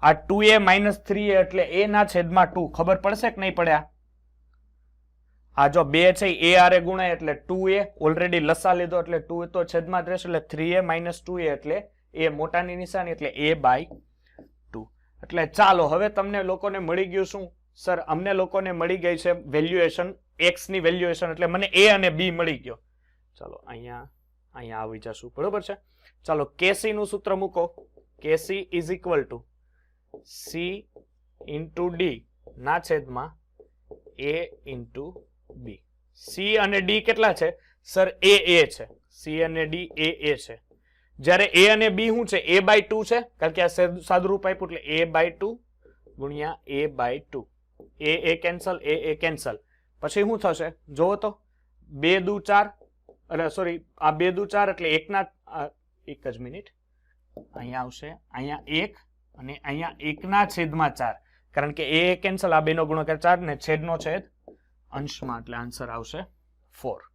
આ 2a માઇનસ 3a એટલે a ના છેદમાં 2. ખબર પડશે કે નહીં પડ્યા? આ જો 2 છે એ આરે ગુણાય એટલે 2a, ઓલરેડી લસા લીધો એટલે 2 તો છેદમાં જ રહેશે, એટલે 3a માઇનસ 2a એટલે એ મોટાની નિશાની, એટલે a બાય 2. એટલે ચાલો, હવે તમને લોકોને મળી ગયું શું? સર અમને લોકોને મળી ગઈ છે વેલ્યુએશન, x ની વેલ્યુએશન, એટલે મને a અને b મળી ગયો. ચાલો અહીંયા આવી જશું, બરોબર છે? ચાલો, kc નું સૂત્ર મૂકો. kc is equal two c into D ના છેદમાં a ઇન્ટુ b. c અને d કેટલા છે? સર a છે. c અને d a છે. જ્યારે a અને b શું છે? a બાય 2 છે, કારણ કે આ સાદુરૂપ આપ્યું, એટલે a બાય 2 ગુણ્યા a by 2. a cancel, a cancel. પછી શું થશે? જોવો તો 2 દુ 4, અરે સોરી, આ 2 દુ 4 એટલે 1 ના, એક જ મિનિટ, અહીંયા આવશે, અહીંયા 1 અને અહીંયા 1 ના છેદમાં 4, કારણ કે a કેન્સલ, આ બેનો ગુણાકાર 4 ને છેદનો છેદ અંશમાં, એટલે આન્સર આવશે 4.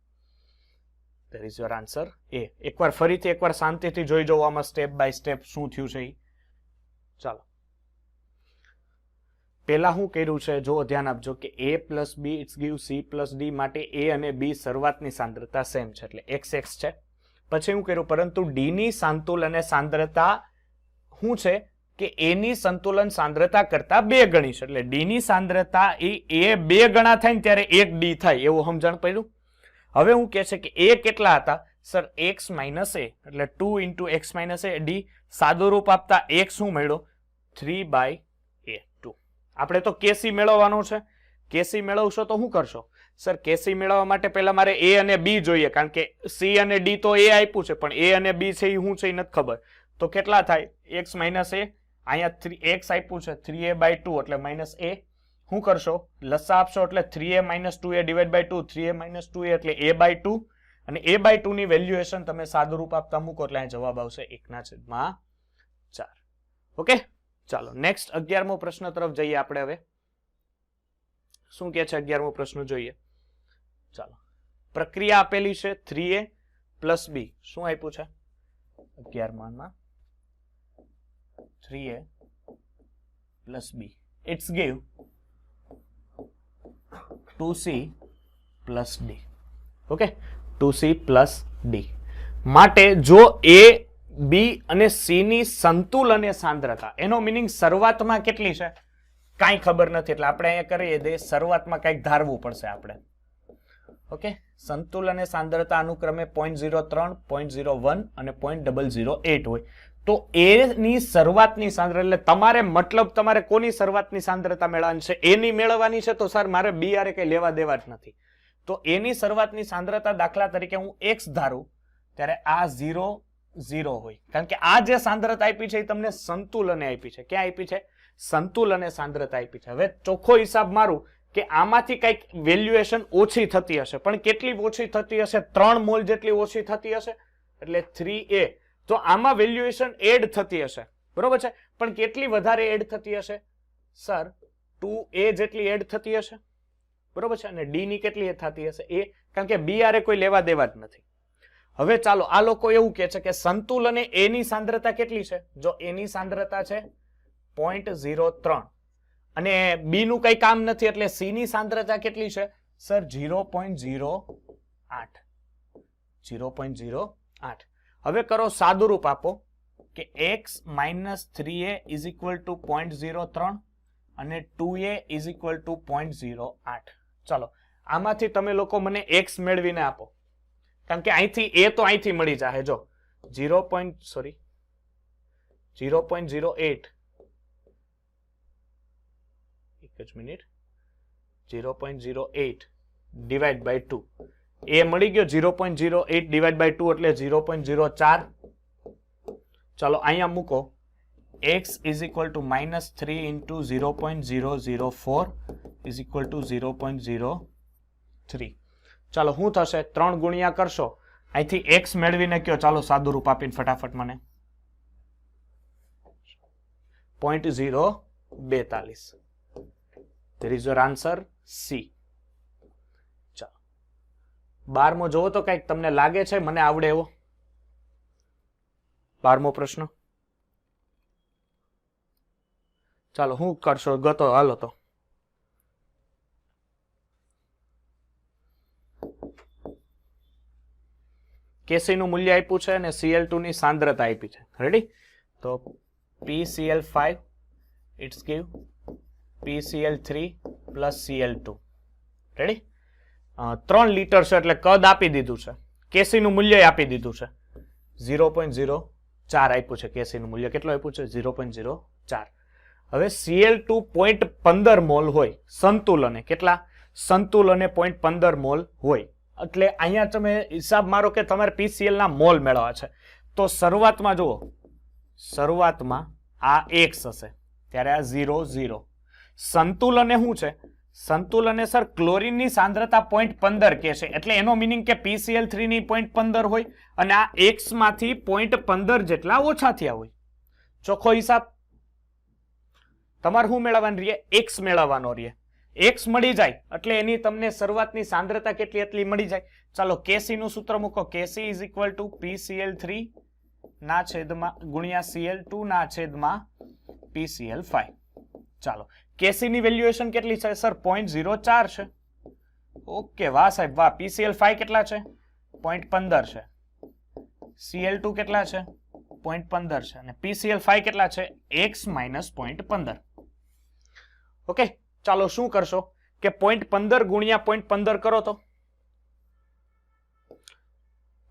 ધેર ઇઝ યોર આન્સર એ. એકવાર ફરીથી એકવાર શાંતિથી જોઈ જવો આમાં સ્ટેપ બાય સ્ટેપ શું થયું છે. ચાલો, પહેલા શું કર્યું છે જો ધ્યાન આપજો કે a plus b it's give c plus d માટે a અને b શરૂઆતની સાંદ્રતા સેમ છે, એટલે x છે. પછી શું કર્યું? પરંતુ d ની સંતુલન સાંદ્રતા શું છે કે a ની સંતુલન સાંદ્રતા કરતા 2 ગણી છે, એટલે d ની સાંદ્રતા એ 2 ગણા થાય ને ત્યારે 1 d થાય, એવું સમજણ પડ્યું? હવે હું કહે છે કે a કેટલા હતા? સર x માઇનસ a, એટલે 2 into x minus a. d સાદું રૂપ આપતા x શું મળ્યો? 3 બાય a 2. આપણે તો kc મેળવવાનો છે. kc મેળવશો તો શું કરશો? સર kc મેળવવા માટે પહેલા મારે a અને b જોઈએ, કારણ કે c અને d તો a આપ્યું છે, પણ a અને b છે એ શું છે એ નથી ખબર. તો કેટલા થાય? x માઇનસ a, અહીંયા x આપ્યું છે 3a બાય 2, એટલે માઇનસ a. શું કરશો? લસા આપશો, એટલે 3a minus 2a divide by 2, 3a minus 2a એટલે a બાય 2, અને a બાય 2 ની વેલ્યુએશન તમે સાદું રૂપ આપતા મૂકો એટલે અહીં જવાબ આવશે 1/4. ઓકે, ચાલો નેક્સ્ટ 11મો પ્રશ્ન તરફ જઈએ આપણે. હવે શું કે છે 11મો પ્રશ્ન જોઈએ. ચાલો, પ્રક્રિયા આપેલી છે 3a પ્લસ b. શું આપ્યું છે 11માં? 3a plus b it's give 2c plus d. Okay, 2c plus d માટે જો a બી અને સી ની સંતુલન સાંદ્રતા, એનો મિનિંગ શરૂઆતમાં કેટલી છે કાંઈ ખબર નથી, એટલે આપણે અહીંયા કરીએ દે શરૂઆતમાં કંઈક ધારવું પડશે આપણે. ઓકે, સંતુલન સાંદ્રતા અનુક્રમે 0.03, 0.01 અને 0.008 હોય તો એની શરૂઆતની સાંદ્રતા, એટલે તમારે મતલબ તમારે કોની શરૂઆતની સાંદ્રતા મેળવવાની છે, એની મેળવવાની છે. તો સર મારે બી આરે કઈ લેવા દેવા જ નથી. તો એની શરૂઆતની સાંદ્રતા દાખલા તરીકે હું x ધારું ત્યારે આ 0 0 હોય, કારણ કે આ જે સાંદ્રતા આપી છે એ તમને સંતુલને આપી છે. ક્યાં આપી છે? સંતુલને સાંદ્રતા આપી છે. હવે ચોખ્ખો હિસાબ મારું કે આમાંથી કઈક વેલ્યુએશન ઓછી થતી હશે, પણ કેટલી ઓછી થતી હશે? 3 મોલ જેટલી ઓછી થતી હશે, એટલે 3a. તો આમાં વેલ્યુએશન એડ થતી હશે, બરોબર છે, પણ કેટલી વધારે એડ થતી હશે? સર 2a જેટલી એડ થતી હશે, બરોબર છે, અને ડી ની કેટલી થતી હશે? એ, કારણ કે બી આરે કોઈ લેવા દેવા જ નથી. હવે ચાલો, આ લોકો એવું કે છે કે સંતુલને એ ની સાંદ્રતા કેટલી છે? જો એ ની સાંદ્રતા છે 0.03 અને બી નું કઈ કામ નથી, એટલે સી ની સાંદ્રતા કેટલી છે? સર 0.08. 0.08. હવે કરો સાદુરૂપ આપો કે x - 3a is equal two 0.03 અને 2a ઇઝ ઇક્વલ ટુ 0.08. ચાલો, આમાંથી તમે લોકો મને x મેળવીને આપો, કારણ કે અહીંથી એ તો અહીંથી મળી જાય. જો 0.08, એક જ મિનિટ, 0.08 ડિવાઈડ બાય 2, એ મળી ગયો 0.08 ડિવાઈડ બાય 2 એટલે 0.04. ચાલો અહીંયા મૂકો, x is equal two -3 into 0.004 is equal two 0.03. ચાલો શું થશે? 3 ગુણ્યા કરશો, અહીંથી x મેળવીને કયો. ચાલો સાદું રૂપ આપીને ફટાફટ મને 0.042. There is your answer C. ચાલો 12મો જોવો તો કઈક તમને લાગે છે મને આવડે એવો? 12મો પ્રશ્ન. ચાલો હું કરશો ગતો, હાલો તો. કેસી નું મૂલ્ય આપ્યું છે અને Cl2 ની સાંદ્રતા આપી છે. રેડી? તો PCl5 it's give PCl3 plus Cl2. Ready? 3 litre છે એટલે કદ આપી દીધું છે, કેસી નું મૂલ્ય આપી દીધું છે 0.04 આપ્યું છે. કેસી નું મૂલ્ય કેટલું આપ્યું છે? 0.04. હવે Cl2 0.15 મોલ હોય સંતુલને, કેટલા? સંતુલને 0.15 મોલ હોય, એટલે અહીંયા તમે હિસાબ મારો કે તમારે PCl ના મોલ મેળવવા છે. તો શરૂઆતમાં જુઓ, શરૂઆતમાં આ x હશે ત્યારે આ 0 0. સંતુલને શું છે? સંતુલને સર ક્લોરીનની સાંદ્રતા 0.15 કે છે, એટલે એનો મિનિંગ કે PCl3 ની 0.15 હોય અને આ x માંથી 0.15 જેટલા ઓછા થયા હોય. ચોખ્ખો હિસાબ. તમારે શું મેળવવાનું રહીએ? x મેળવવાનો રહીએ. x મળી જાય એટલે એની તમને શરૂઆતની સાંદ્રતા કેટલી એટલી મળી જાય. ચાલો કેસી નું સૂત્ર મૂકો. કેસી ઇઝ ઇક્વલ ટુ PCl3 ના છેદમાં ગુણ્યા Cl2 ના છેદમાં PCl5. ચાલો, કેસી ની વેલ્યુએશન કેટલી છે? સર 0.04 છે. ઓકે, વાહ સાહેબ વાહ. PCl5 કેટલા છે? 0.15 છે. Cl2 કેટલા છે? 0.15 છે. અને PCl5 કેટલા છે? x - 0.15. ઓકે, ચાલો શું કરશો કે 0.15 ગુણ્યા 0.15 કરો તો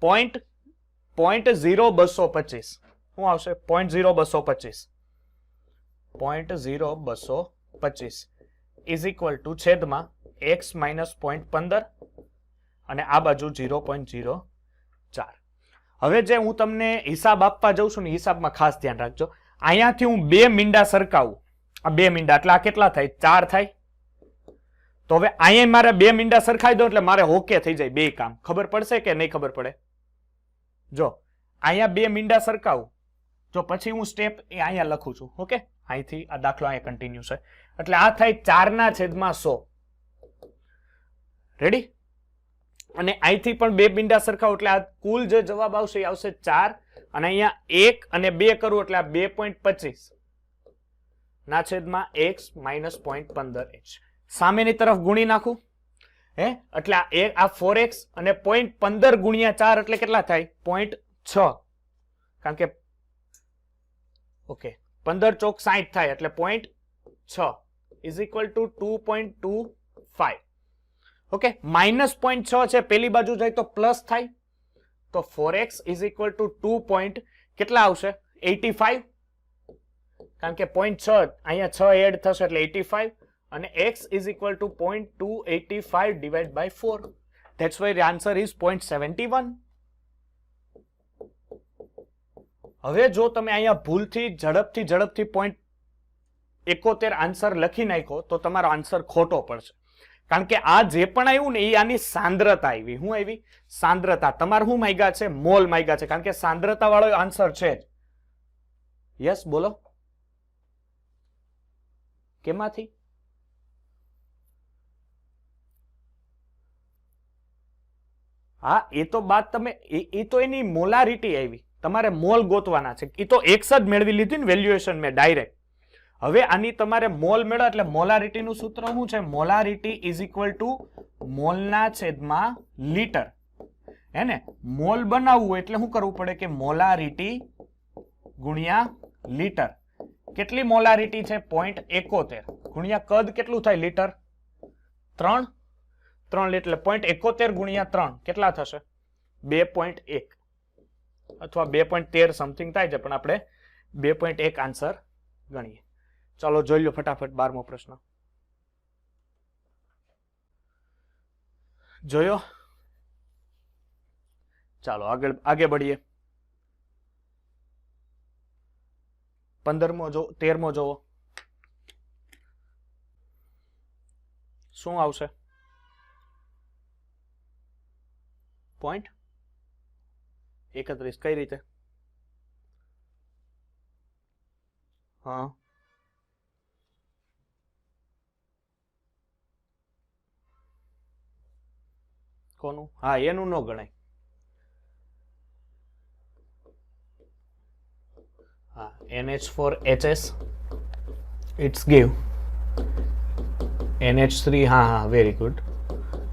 0.0225 શું આવશે? 0.0225. 0.0225 ઇઝ ઇક્વલ ટુ છેદમાં x - 0.15 અને આ બાજુ 0.04. હવે જે હું તમને હિસાબ આપવા જાઉં છું ને, હિસાબમાં ખાસ ધ્યાન રાખજો. અહીંયાથી હું 2 મીંડા સરખાવું, આ 2 મીંડા એટલે આ કેટલા થાય? 4 થાય. તો હવે અહીંયા મારે 2 મીંડા સરખાઈ દો એટલે મારે હોકે થઈ જાય બે કામ. ખબર પડશે કે નહીં ખબર પડે? જો અહીંયા 2 મીંડા સરખાવું, જો પછી હું સ્ટેપ એ અહીંયા લખું છું. ઓકે, અહીંથી આ દાખલો અહીંયા કન્ટિન્યુ છે, એટલે આ થાય 4 ના છેદમાં 100. રેડી? અને અહીંથી પણ 2 મીંડા સરખાવું એટલે આ કુલ જે જવાબ આવશે એ આવશે 4, અને અહીંયા 1 અને 2 કરું એટલે આ 2.25 ના છેદમાં x - 0.15h. સામેની તરફ ગુણી નાખું હે, એટલે આ 4x અને 0.15 ગુણ્યા 4 એટલે કેટલા થાય? 0.6. કારણ કે ઓકે 15 ચોક 60 થાય એટલે 0.6 ઇઝ ઇક્વલ ટુ 2.25. ઓકે, -0.6 છે, પેલી બાજુ જાય તો પ્લસ થાય તો 4x ઇઝ ઇક્વલ ટુ 2. કેટલા આવશે? 85, કારણ કે 0.6 અહીંયા 6 એડ થશે એટલે 85 અને x is equal to 0.285 divide by 4. That's why the answer is 0.71. હવે જો તમે અહીંયા ભૂલથી ઝડપથી 0.71 આન્સર લખી નાખો તો તમારો આન્સર ખોટો પડશે, કારણ કે આ જે પણ આવ્યું ને એ આની સાંદ્રતા આવી. શું આવી? સાંદ્રતા. તમારે શું માંગ્યા છે? મોલ માંગ્યા છે, કારણ કે સાંદ્રતા વાળો આન્સર છે જ. યસ, બોલો કેમાંથી? હા, એ તો બાત તમે એ તો એની મોલારિટી આવી, તમારે મોલ ગોતવાના છે. એ તો એક્સ જ મેળવી લીધી ને વેલ્યુએશન મેં ડાયરેક્ટ. હવે આની તમારે મોલ મેળવો એટલે મોલારિટી નું સૂત્ર શું છે? મોલારિટી ઇઝ ઇક્વલ ટુ મોલના છેદમાં લીટર. હે ને? મોલ બનાવવું એટલે શું કરવું પડે કે મોલારિટી ગુણ્યા લીટર. કેટલી મોલારિટી છે? 0.71 ગુણ્યા કદ કેટલું થાય? લીટર 3 એટલે 0.71 ગુણ્યા 3 કેટલા થશે? 2.1 અથવા 2.13 સમથિંગ થાય છે, પણ આપણે 2.1 આન્સર ગણીએ. ચાલો જોઈ લો ફટાફટ 12મો પ્રશ્ન. જોયો? ચાલો આગે बढ़िए. 15મો જો 13મો જોવો શું આવશે? 0.31. કઈ રીતે? હા, કોનું? હા, એનું ન ગણાય. હા, NH4HS ઇટ્સ ગીવ NH3. હા, વેરી ગુડ.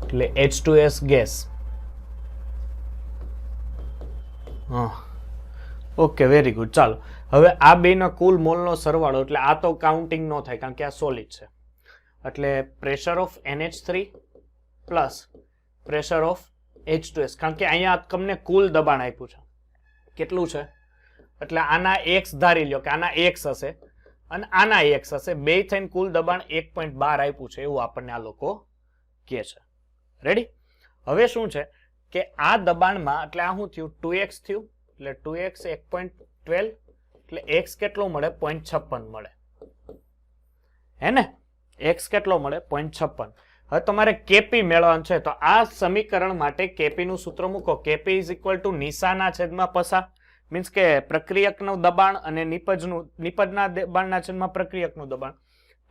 એટલે H2S ગેસ. હા, ઓકે, વેરી ગુડ. ચાલો હવે આ બેના કુલ મોલનો સરવાળો, એટલે આ તો કાઉન્ટિંગ ન થાય કારણ કે આ સોલિડ છે. એટલે pressure of NH3 plus pressure of H2S, કારણ કે અહીંયા તમને કુલ દબાણ આપ્યું છે. કેટલું છે? એટલે આના x ધારી લ્યો કે આના x હશે અને આના x હશે, બે થઈને કુલ દબાણ 1.12 આપ્યું છે એવું આપણને આ લોકો કહે છે. રેડી? હવે શું છે કે આ દબાણમાં એટલે આ શું થયું? 2x થયું, એટલે 2x 1.12 એટલે x કેટલો મળે? 0.56 મળે. હે ને? x કેટલો મળે? 0.56. હવે તમારે કેપી મેળવવાનું છે, તો આ સમીકરણ માટે કેપી નું સૂત્ર મૂકો. કેપી ઇઝ ઇક્વલ ટુ નિશાના છેદમાં પસા, મીન્સ કે પ્રક્રિયકનું દબાણ અને નિપજના દબાણના છેદમાં પ્રક્રિયકનું દબાણ.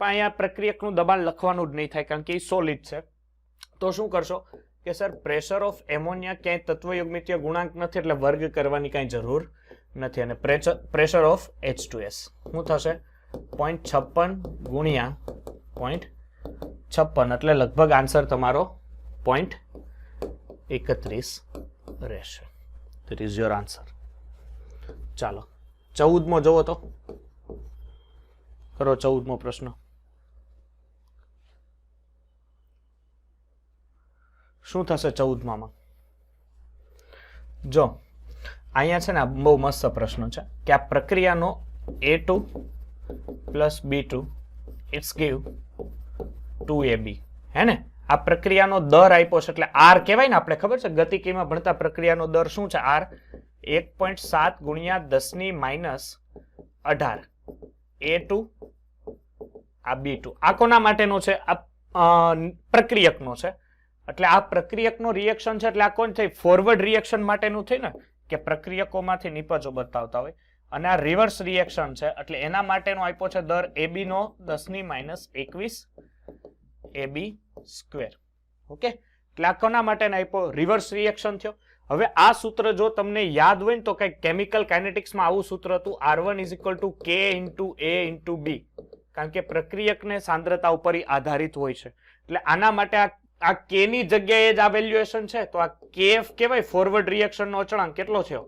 પણ અહીંયા પ્રક્રિયકનું દબાણ લખવાનું જ નહીં થાય કારણ કે એ સોલિડ છે. તો શું કરશો કે સર પ્રેશર ઓફ એમોનિયા ક્યાંય તત્વયોગમિતીય ગુણાંક નથી એટલે વર્ગ કરવાની કાંઈ જરૂર નથી. અને પ્રેશર ઓફ H2S શું થશે? 0.56 ગુણ્યા 0.56 એટલે લગભગ આન્સર તમારો 0.31 રહેશે. That is your answer. ચાલો 14મો જોવો તો કરો. 14મો પ્રશ્ન શું થશે? 14માં જો અહીંયા છે ને બહુ મસ્ત પ્રશ્ન છે કે આ પ્રક્રિયાનો A2 plus B2 it's give 2AB. હે ને? આ પ્રક્રિયાનો દર આપ્યો છે એટલે R કહેવાય ને, આપણે ખબર છે ગતિકીમાં ભણતા પ્રક્રિયાનો દર શું છે? R 1.7 ગુણ્યા 10 - 18 A2 આ B2. આ કોના માટેનો છે? આ પ્રક્રિયકનો છે. એટલે આ પ્રક્રિયકનો રિએક્શન છે એટલે આ કોણ થઈ? ફોરવર્ડ રિએક્શન માટેનું થઈ ને, કે પ્રક્રિયકોમાંથી નિપજો બતાવતા હોય. અને આ રિવર્સ રિએક્શન છે એટલે એના માટેનો આપ્યો છે દર AB નો 10 - 21 AB સ્ક્વેર. ઓકે, એટલે આ કોના માટેનો આપ્યો? રિવર્સ રિએક્શન થયો. હવે આ સૂત્ર જો તમને યાદ હોય ને તો કઈ કેમિકલ કાઇનેટિક્સમાં આવું સૂત્ર હતું, R1 = K × A × B, કારણ કે પ્રક્રિયકને સાંદ્રતા ઉપર આધારિત હોય છે. એટલે આના માટે આ K ની જગ્યાએ જ આ વેલ્યુએશન છે, તો આ KF કહેવાય. ફોરવર્ડ રિએક્શન નો અચળાંક કેટલો થયો?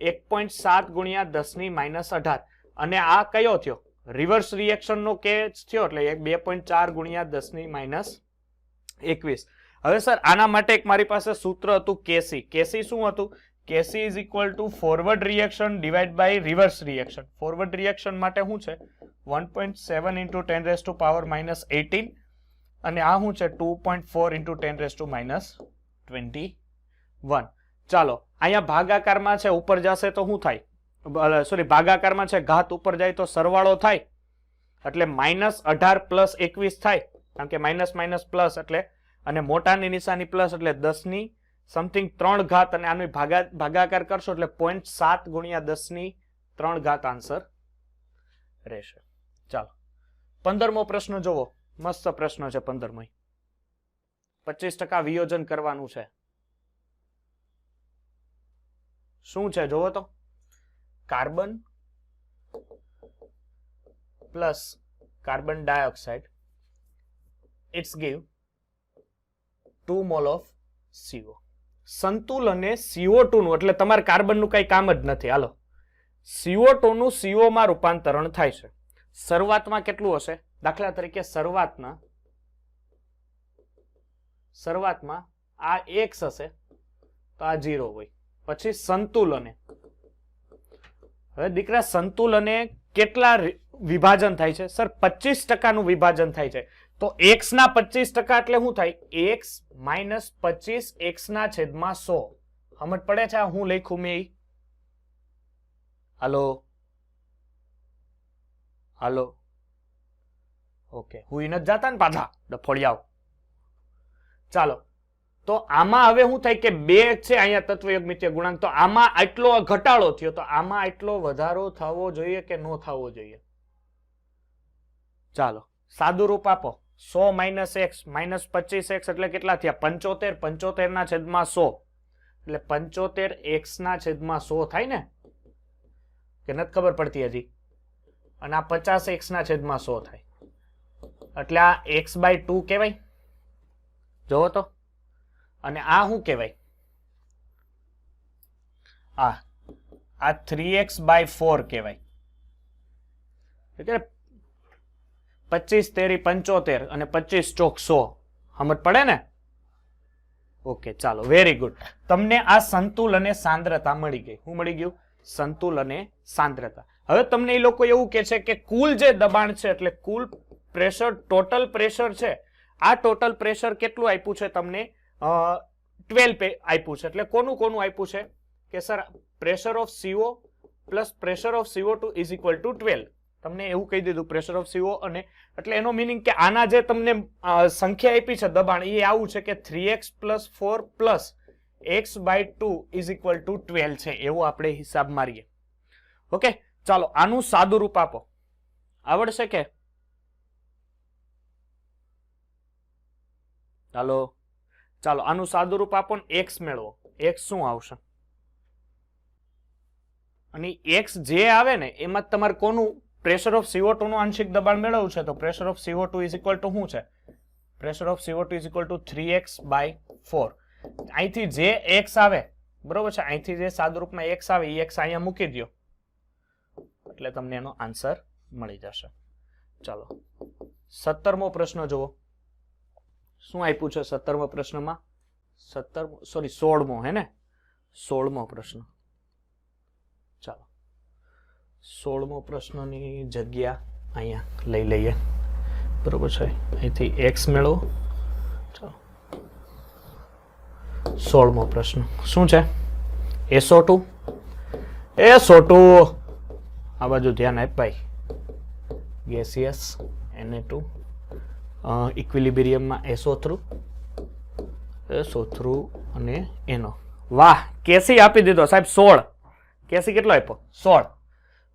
1.7 ગુણ્યા 10⁻18 અને આ કયો થયો રિવર્સ રિએક્શન નો કેસ થયો એટલે 2.4 ગુણ્યા 10⁻21. હવે સર આના માટે એક મારી પાસે સૂત્ર હતું કેસી. કેસી શું હતું? K C is equal to forward reaction divide by reverse reaction. Forward reaction માટે શું છે 1.7 × 10⁻−18 અને આ શું છે 2.4 × 10⁻21. ચાલો અહીંયા ભાગાકારમાં છે ઉપર જશે તો શું થાય? સોરી ભાગાકારમાં છે ઘાત ઉપર જાય તો સરવાળો થાય એટલે -18 + 21 થાય કારણ કે માઇનસ માઇનસ પ્લસ એટલે અને મોટાની નિશાની પ્લસ એટલે 10 સમથિંગ 3 ઘાત અને આનો ભાગાકાર કરશો એટલે 0.7 ગુણ્યા 10⁻3 ઘાત આન્સર રહેશે. ચાલો 15મો પ્રશ્ન જોવો. મસ્ત પ્રશ્ન છે 15મો. 25% વિયોજન કરવાનું છે. શું છે જોવો તો? Carbon plus carbon dioxide it's give 2 mole of CO. સંતુલને CO2 નું એટલે તમારે કાર્બન નું કઈ કામ જ નથી. હાલો CO2 નું CO માં રૂપાંતરણ થાય છે. શરૂઆતમાં કેટલું હશે? દાખલા તરીકે શરૂઆતમાં આ x હશે તો આ 0 હોય. પછી સંતુલને હવે દીકરા સંતુલને કેટલા વિભાજન થાય છે? સર 25% નું વિભાજન થાય છે. તો x ના 25% એટલે શું થાય? x - 25 x ના છેદમાં 100. સમજ પડે છે હું લખ્યું મેં? હાલો ઓકે હું ન જાતા ને પાછા ડફોડિયાઓ. ચાલો તો આમાં હવે શું થાય કે 2 છે અહીંયા તત્વયોગ મિતીય ગુણાંક, તો આમાં આટલો ઘટાડો થયો તો આમાં આટલો વધારો થવો જોઈએ કે ન થવો જોઈએ? ચાલો સાદું રૂપ આપો. 100 - x -25x એટલે કેટલા થયા? 75. 75 ના છેદમાં 100 એટલે 75 x ના છેદમાં 100 થાય ને કે નથી ખબર પડતી હજી? અને આ 50 x ના છેદમાં 100 થાય એટલે આ x/2 કહેવાય. જોવો તો અને આ શું કહેવાય? આ 3x/4 કહેવાય. 25 તેરી 75 અને 25 ચોક 100. સમજ પડે ને? ઓકે ચાલો વેરી ગુડ. તમને આ સંતુલને સાંદ્રતા મળી ગઈ. શું મળી ગયું? સંતુલને સાંદ્રતા. હવે તમને એ લોકો એવું કે છે કે કુલ જે દબાણ છે એટલે કુલ પ્રેશર, ટોટલ પ્રેશર છે, આ ટોટલ પ્રેશર કેટલું આપ્યું છે તમને? 12 આપ્યું છે. એટલે કોનું આપ્યું છે કે sir pressure of CO plus pressure of CO2 is equal two 12. તમને એવું કહી દીધું પ્રેશર ઓફ CO અને એટલે એનો મીનિંગ કે આના જે તમને સંખ્યા આપી છે દબાણ એ આવું છે કે 3x + 4 + x/2 is equal two 12 છે. એવો આપણે હિસાબ મારીએ. ઓકે ચાલો આનું સાદું રૂપ આપો. આવડશે કે? ચાલો આનું સાદું રૂપ આપો ને x મેળવો. x શું આવશે? અને x જે આવે ને એમાં તમારે કોનું પ્રેશર ઓફ CO2 નું આંશિક દબાણ મેળવવું છે તો pressure of CO2 is equal two શું છે? Pressure of CO2 is equal two 3x/4. અહીંથી જે x આવે બરોબર છે, અહીંથી જે સાદું રૂપમાં x આવે એ x અહીંયા મૂકી દો એટલે તમને એનો આન્સર મળી જશે. ચાલો 17મો પ્રશ્ન જુઓ. શું આપ્યું છે 17મા પ્રશ્નમાં? 16મો હે ને? 16મો પ્રશ્ન. ચાલો 16મો પ્રશ્નની જગ્યા અહીંયા લઈ લઈએ બરોબર છે. અહીંથી x મેળવો. ચાલો 16મો પ્રશ્ન શું છે? SO2. SO2 આ બાજુ ધ્યાન આપ ભાઈ. ગેસિયસ Na2 ઇક્વિલિબ્રિયમમાં SO3 અને NO. વાહ કેસી આપી દીધો સાહેબ 16. કેસી કેટલો આપ્યો? 16.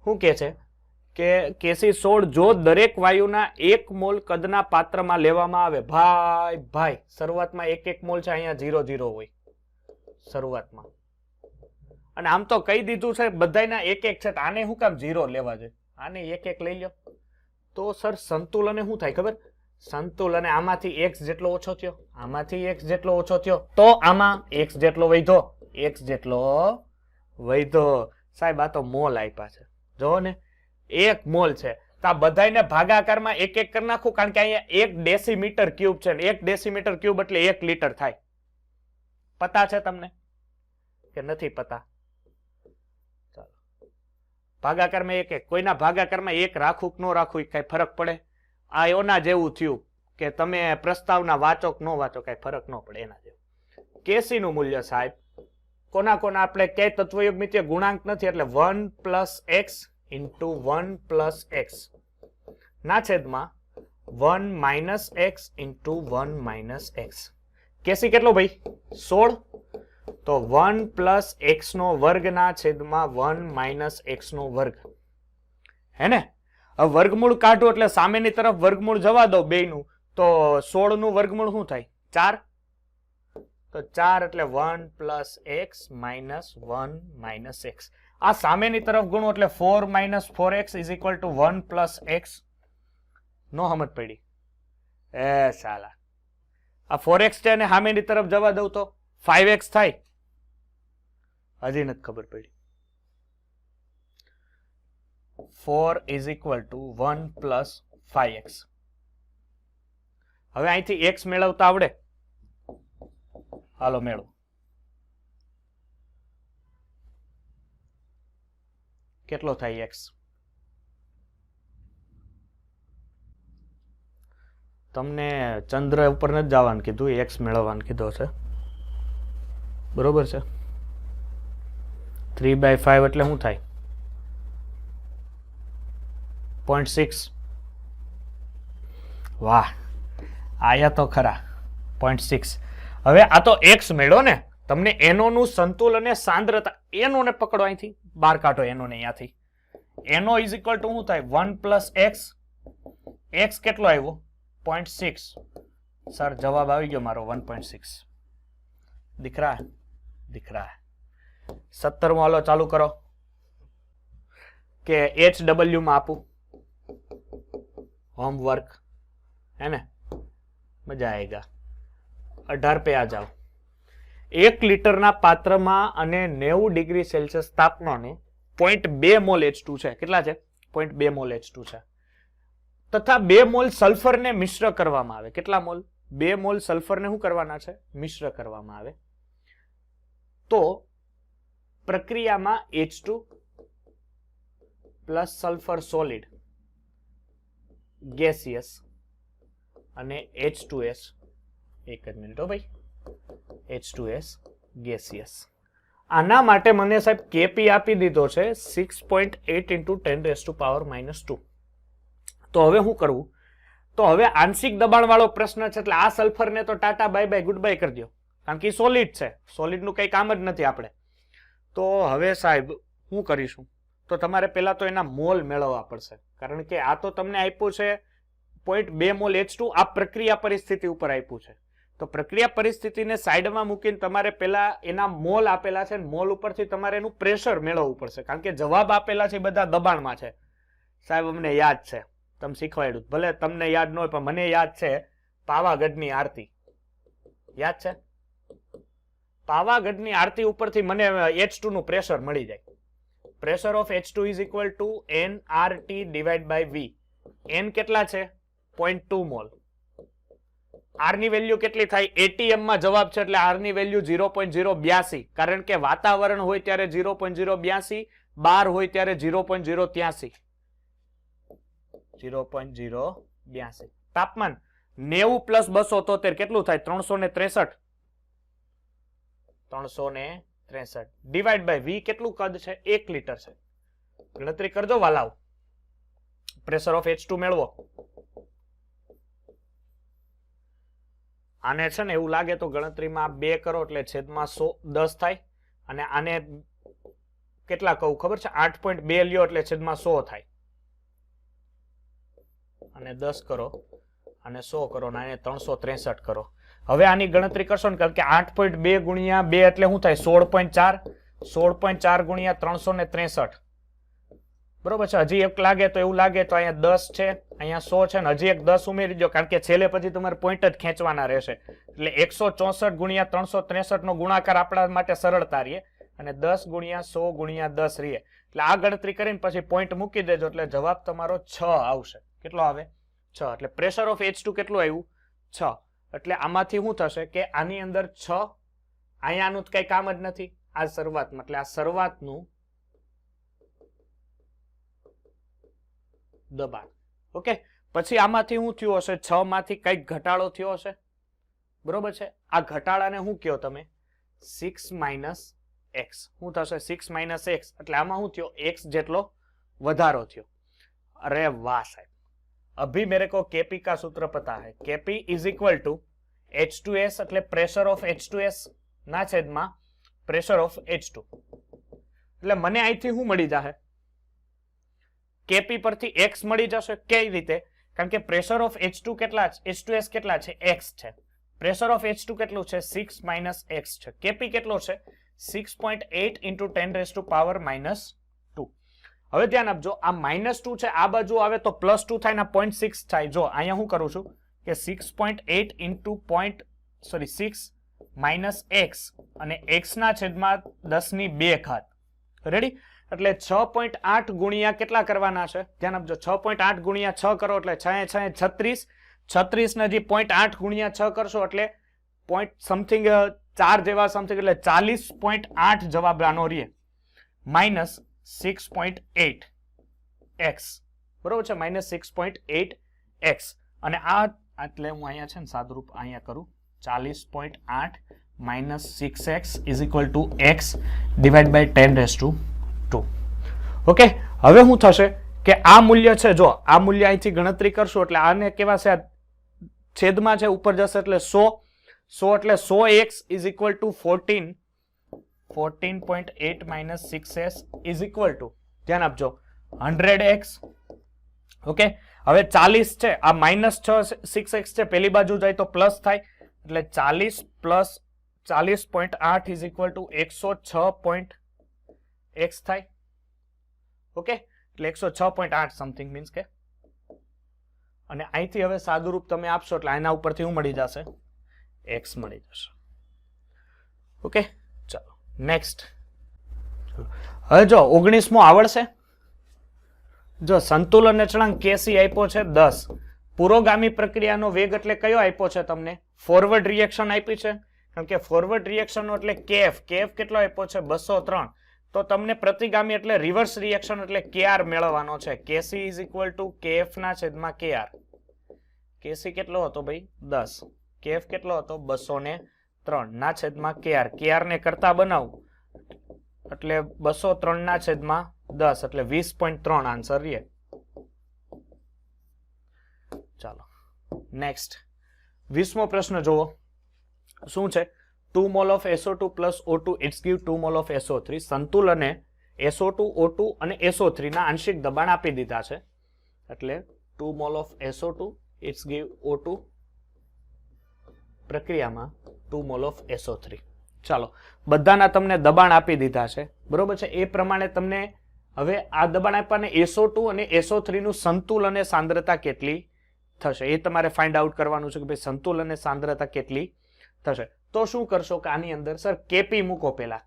શું કે છે કે કેસી 16 જો દરેક વાયુના 1 મોલ કદના પાત્રમાં લેવામાં આવે. ભાઈ શરૂઆતમાં 1 મોલ છે, અહીંયા 0 હોય શરૂઆતમાં. અને આમ તો કહી દીધું છે બધાયના 1 છે તો આને શું કામ 0 લેવા જોઈએ? આને 1 લઈ લો તો સર સંતુલને શું થાય ખબર? સંતુલને આમાંથી x જેટલો ઓછો થયો, આમાંથી x જેટલો ઓછો થયો તો આમાં x જેટલો વધ્યો, x જેટલો વધ્યો. સાહેબ આ તો મોલ આપ્યા છે, જોવો ને 1 મોલ છે. તો આ બધાને ભાગાકારમાં એક એક કરી નાખું, કારણ કે અહીંયા 1 ડેસીમીટર ક્યુબ છે, 1 ડેસીમીટર ક્યુબ એટલે 1 લીટર થાય. પતા છે તમને કે નથી પતા? ચાલો, ભાગાકારમાં એક એક, કોઈના ભાગાકારમાં 1 રાખું કે ન રાખું એ કઈ ફરક પડે? આ એના જેવું થયું કે તમે પ્રસ્તાવના વાંચો કે ન વાંચો કઈ ફરક ન પડે, એના જેવું. કેસી નું મૂલ્ય સાહેબ કોના કોના આપણે ક્યાંય તત્વયુગ્મિતીય ગુણાંક નથી, એટલે 1 + x into 1 + x ના છેદમાં 1 - x into 1 - x. કેસી કેટલો ભાઈ? 16. તો 1 + x નો વર્ગ ના છેદમાં 1 - x નો વર્ગ, હે ને? હવે વર્ગમૂળ કાઢો એટલે સામેની તરફ વર્ગમૂળ જવા દો બેયનું, તો 16 નું વર્ગમૂળ શું થાય? 4. તો 4 એટલે 1 + x - 1 - x. આ સામેની તરફ ગુણો એટલે 4 - 4x = 1 + x. નો સમજ પડી? એ સાલા, આ 4x છે ને સામેની તરફ જવા દઉં તો 5x થાય. હજી નથી ખબર પડી. 4 = 1 + 5x. હવે અહીંથી x મેળવતા આવડે? હાલો મેળવો. કેટલો થાય x? તમને ચંદ્ર ઉપર નથી જવાનું કીધું, x મેળવવાનું કીધો છે, બરોબર છે? 3/5 એટલે શું થાય? 0.6. વાહ, આયા તો ખરા. 0.6. હવે આ તો x મેળો ને, તમને એનો નું સંતુલન અને સાંદ્રતા, એનો ને પકડો, અહીંથી બહાર કાઢો એનો ને, અહીંયાથી એનો = શું થાય? 1 + x. x કેટલો આવ્યો? 0.6. સર જવાબ આવી ગયો મારો 1.6. દીકરા દીકરા 17 હાલો ચાલુ કરો કે HW માં આપું होमवर्क, है ना? मजा आएगा. 18 पे आ जाओ. 1 લીટરના પાત્રમાં અને 90 ડિગ્રી સેલ્સિયસ તાપમાને 0.2 મોલ H2 છે. કેટલા છે? 0.2 મોલ H2 છે. તથા 2 મોલ સલ્ફરને મિશ્ર કરવામાં આવે. કેટલા મોલ? 2 મોલ સલ્ફરને શું કરવાના છે? મિશ્ર કરવામાં આવે. તો પ્રક્રિયામાં H2 plus sulphur solid gaseous અને H2S, એક જ મિનિટ હો ભાઈ, H2S ગેસિયસ. આના માટે મને સાહેબ KP આપી દીધો છે 6.8 × 10⁻². તો હવે શું કરવું? તો હવે આંશિક દબાણ વાળો પ્રશ્ન છે, એટલે આ સલ્ફરને તો Tata bye bye good bye કરી દો, કારણ કે સોલિડ છે, સોલિડનું કંઈ કામ જ નથી આપણે. તો હવે સાહેબ શું કરીશું? તો તમારે પહેલા તો એના મોલ મેળવવા પડશે, કારણ કે આ તો તમને આપ્યું છે 0.2 મોલ H2, આ પ્રક્રિયા પરિસ્થિતિ ઉપર આપ્યું છે. તો પ્રક્રિયા પરિસ્થિતિને સાઈડમાં મૂકીને તમારે પહેલા એના મોલ આપેલા છે, મોલ ઉપરથી તમારે એનું પ્રેશર મેળવવું પડશે, કારણ કે જવાબ આપેલા છે બધા દબાણમાં છે. સાહેબ અમને યાદ છે, તમે શીખવાડ્યું, ભલે તમને યાદ ન હોય પણ મને યાદ છે. પાવાગઢની આરતી યાદ છે? પાવાગઢની આરતી ઉપરથી મને H2 નું પ્રેશર મળી જાય. Pressure of H2 = nRT/V. n કેટલા છે? 0.2 મોલ. R ની વેલ્યુ કેટલી થાય? ATM માં જવાબ છે, એટલે R ની વેલ્યુ 0.082, કારણ કે વાતાવરણ હોય ત્યારે 0.082, બહાર હોય ત્યારે 0.083. 0.082. તાપમાન 90 + 273 કેટલું થાય? 363. 363 / V કેટલું કદ છે? 1 લીટર છે. ગણતરી કરજો વાલાવ. પ્રેશર ઓફ H2 મેળવો. આને છે ને એવું લાગે તો ગણતરીમાં 2 કરો એટલે છેદમાં 10 થાય, અને આને કેટલા કહું ખબર છે? 8.2 લ્યો એટલે છેદમાં 100 થાય, અને 10 કરો અને 100 કરો અને આને 363 કરો. હવે આની ગણતરી કરશો ને, કારણ કે 8.2 × 2 એટલે શું થાય? 16.4. 16.4 × 363. બરોબર છે? હજી એક લાગે તો એવું લાગે તો અહીંયા 10 છે, અહીંયા 100 છે, ને હજી એક 10 ઉમેરી દો, કારણ કે છેલ્લે પછી તમારે પોઈન્ટ જ ખેંચવાના રહેશે. એટલે 164 × 363 નો ગુણાકાર આપણા માટે સરળતા રહે. અને 10 ગુણ્યા 100 ગુણ્યા 10 રહીએ. એટલે આ ગણતરી કરીને પછી પોઈન્ટ મૂકી દેજો એટલે જવાબ તમારો 6 આવશે. કેટલો આવે? 6. એટલે પ્રેશર ઓફ H2 કેટલું આવ્યું? 6. એટલે આમાંથી શું થશે કે આની અંદર 6, અહીંયાનું કઈ કામ જ નથી આ શરૂઆતમાં, એટલે આ શરૂઆતનું દબાણ. ઓકે, પછી આમાંથી શું થયું હશે? 6 માંથી કઈક ઘટાડો થયો હશે, બરોબર છે? આ ઘટાડાને શું કહો તમે? 6 માઇનસ x. શું થશે? 6 માઇનસ x. એટલે આમાં શું થયો? x જેટલો વધારો થયો. અરે વાહ સાહેબ, अभी मेरे को Kp का सूत्र पता है. Kp is equal to H2S એટલે પ્રેશર ઓફ H2S ના છેદમાં પ્રેશર ઓફ H2. એટલે મને અહીંથી શું મળી જશે? Kp પરથી x મળી જશે. કઈ રીતે? કારણ કે પ્રેશર ઓફ H2 કેટલા છે? H2S કેટલા છે? x છે. પ્રેશર ઓફ H2 કેટલું છે? 6 માઇનસ x છે. Kp કેટલો છે? 6.8 into 10 raised to power minus 2. હવે ધ્યાન આપજો, આ -2 છે, આ બાજુ આવે તો +2 થાય ને 0.6 થાય. જો અહીંયા હું કરું છું કે 6.8 into 6 minus x અને x ના છેદમાં 10 ની 2 ઘાત. રેડી? એટલે 6.8 ગુણ્યા કેટલા કરવાના છે? ધ્યાન આપજો, 6.8 ગુણ્યા 6 કરો એટલે 6 36. 36 ને જે 0.8 ગુણ્યા 6 કરશો એટલે પોઈન્ટ સમથિંગ 4 જેવા સમથિંગ, એટલે 40.8 જવાબ આનો રહે. માઇનસ 6.8 x, બરોબર છે? Minus 6.8 x. અને આ એટલે હું અહીંયા છે ને સાદુરૂપ અહીંયા કરું. 40.8 minus 6x is equal to x divide by 10 raise to 2. Okay, હવે શું થશે કે આ મૂલ્ય છે, જો આ મૂલ્ય અહીંથી ગણતરી કરશો એટલે આને કેવા છે? છેદમાં છે, ઉપર જશે એટલે 100. 100 એટલે 100x is equal two 14.8 minus 6s is equal two, ધ્યાન આપજો, 100x. ઓકે, હવે 40 છે, આ માઇનસ 6x છે, પેલી બાજુ જાય તો પ્લસ થાય એટલે 40 plus 40.8 is equal two 106.x થાય. ઓકે, એટલે 106.8 સમથિંગ મીન્સ કે. અને અહીંથી હવે સાદુરૂપ તમે આપશો એટલે આના ઉપરથી શું મળી જશે? x મળી જશે. ઓકે, ચાલો નેક્સ્ટ. હવે જો 19મો આવડશે. જો સંતુલન અચળાંક Kc આપ્યો છે 10. પુરોગામી પ્રક્રિયાનો વેગ એટલે કયો આપ્યો છે તમને? ફોરવર્ડ રિએક્શન આપી છે, કારણ કે ફોરવર્ડ રિએક્શન એટલે kf. kf કેટલો આપ્યો છે? 203. તો તમને પ્રતિગામી એટલે રિવર્સ રિએક્શન એટલે kr મેળવવાનો છે. Kc is equal two kf ના છેદમાં kr. Kc કેટલો હતો ભાઈ? 10. kf કેટલો હતો? 203 ના છેદમાં kr. kr ને કરતા બનાવું એટલે 203 ના છેદમાં 10 એટલે 20.3 આન્સર રહે. ચાલો નેક્સ્ટ 20મો પ્રશ્ન જુઓ. શું છે? 2 mole of SO2 plus O2 it's give 2 mole of SO3. સંતુલને SO2 O2 અને SO3 ના આંશિક દબાણ આપી દીધા છે. એટલે 2 mole of SO2 it's give O2 પ્રક્રિયામાં 2 મોલ ઓફ SO3. ચાલો, બધાના તમને દબાણ આપી દીધા છે, બરોબર છે? એ પ્રમાણે તમને હવે આ દબાણ આપવાને SO2 અને SO3 નું સંતુલન અને સાંદ્રતા કેટલી થશે એ તમારે ફાઇન્ડ આઉટ કરવાનું છે કે ભાઈ સંતુલન અને સાંદ્રતા કેટલી થશે. તો શું કરશો કે આની અંદર સર Kp મૂકો. પહેલા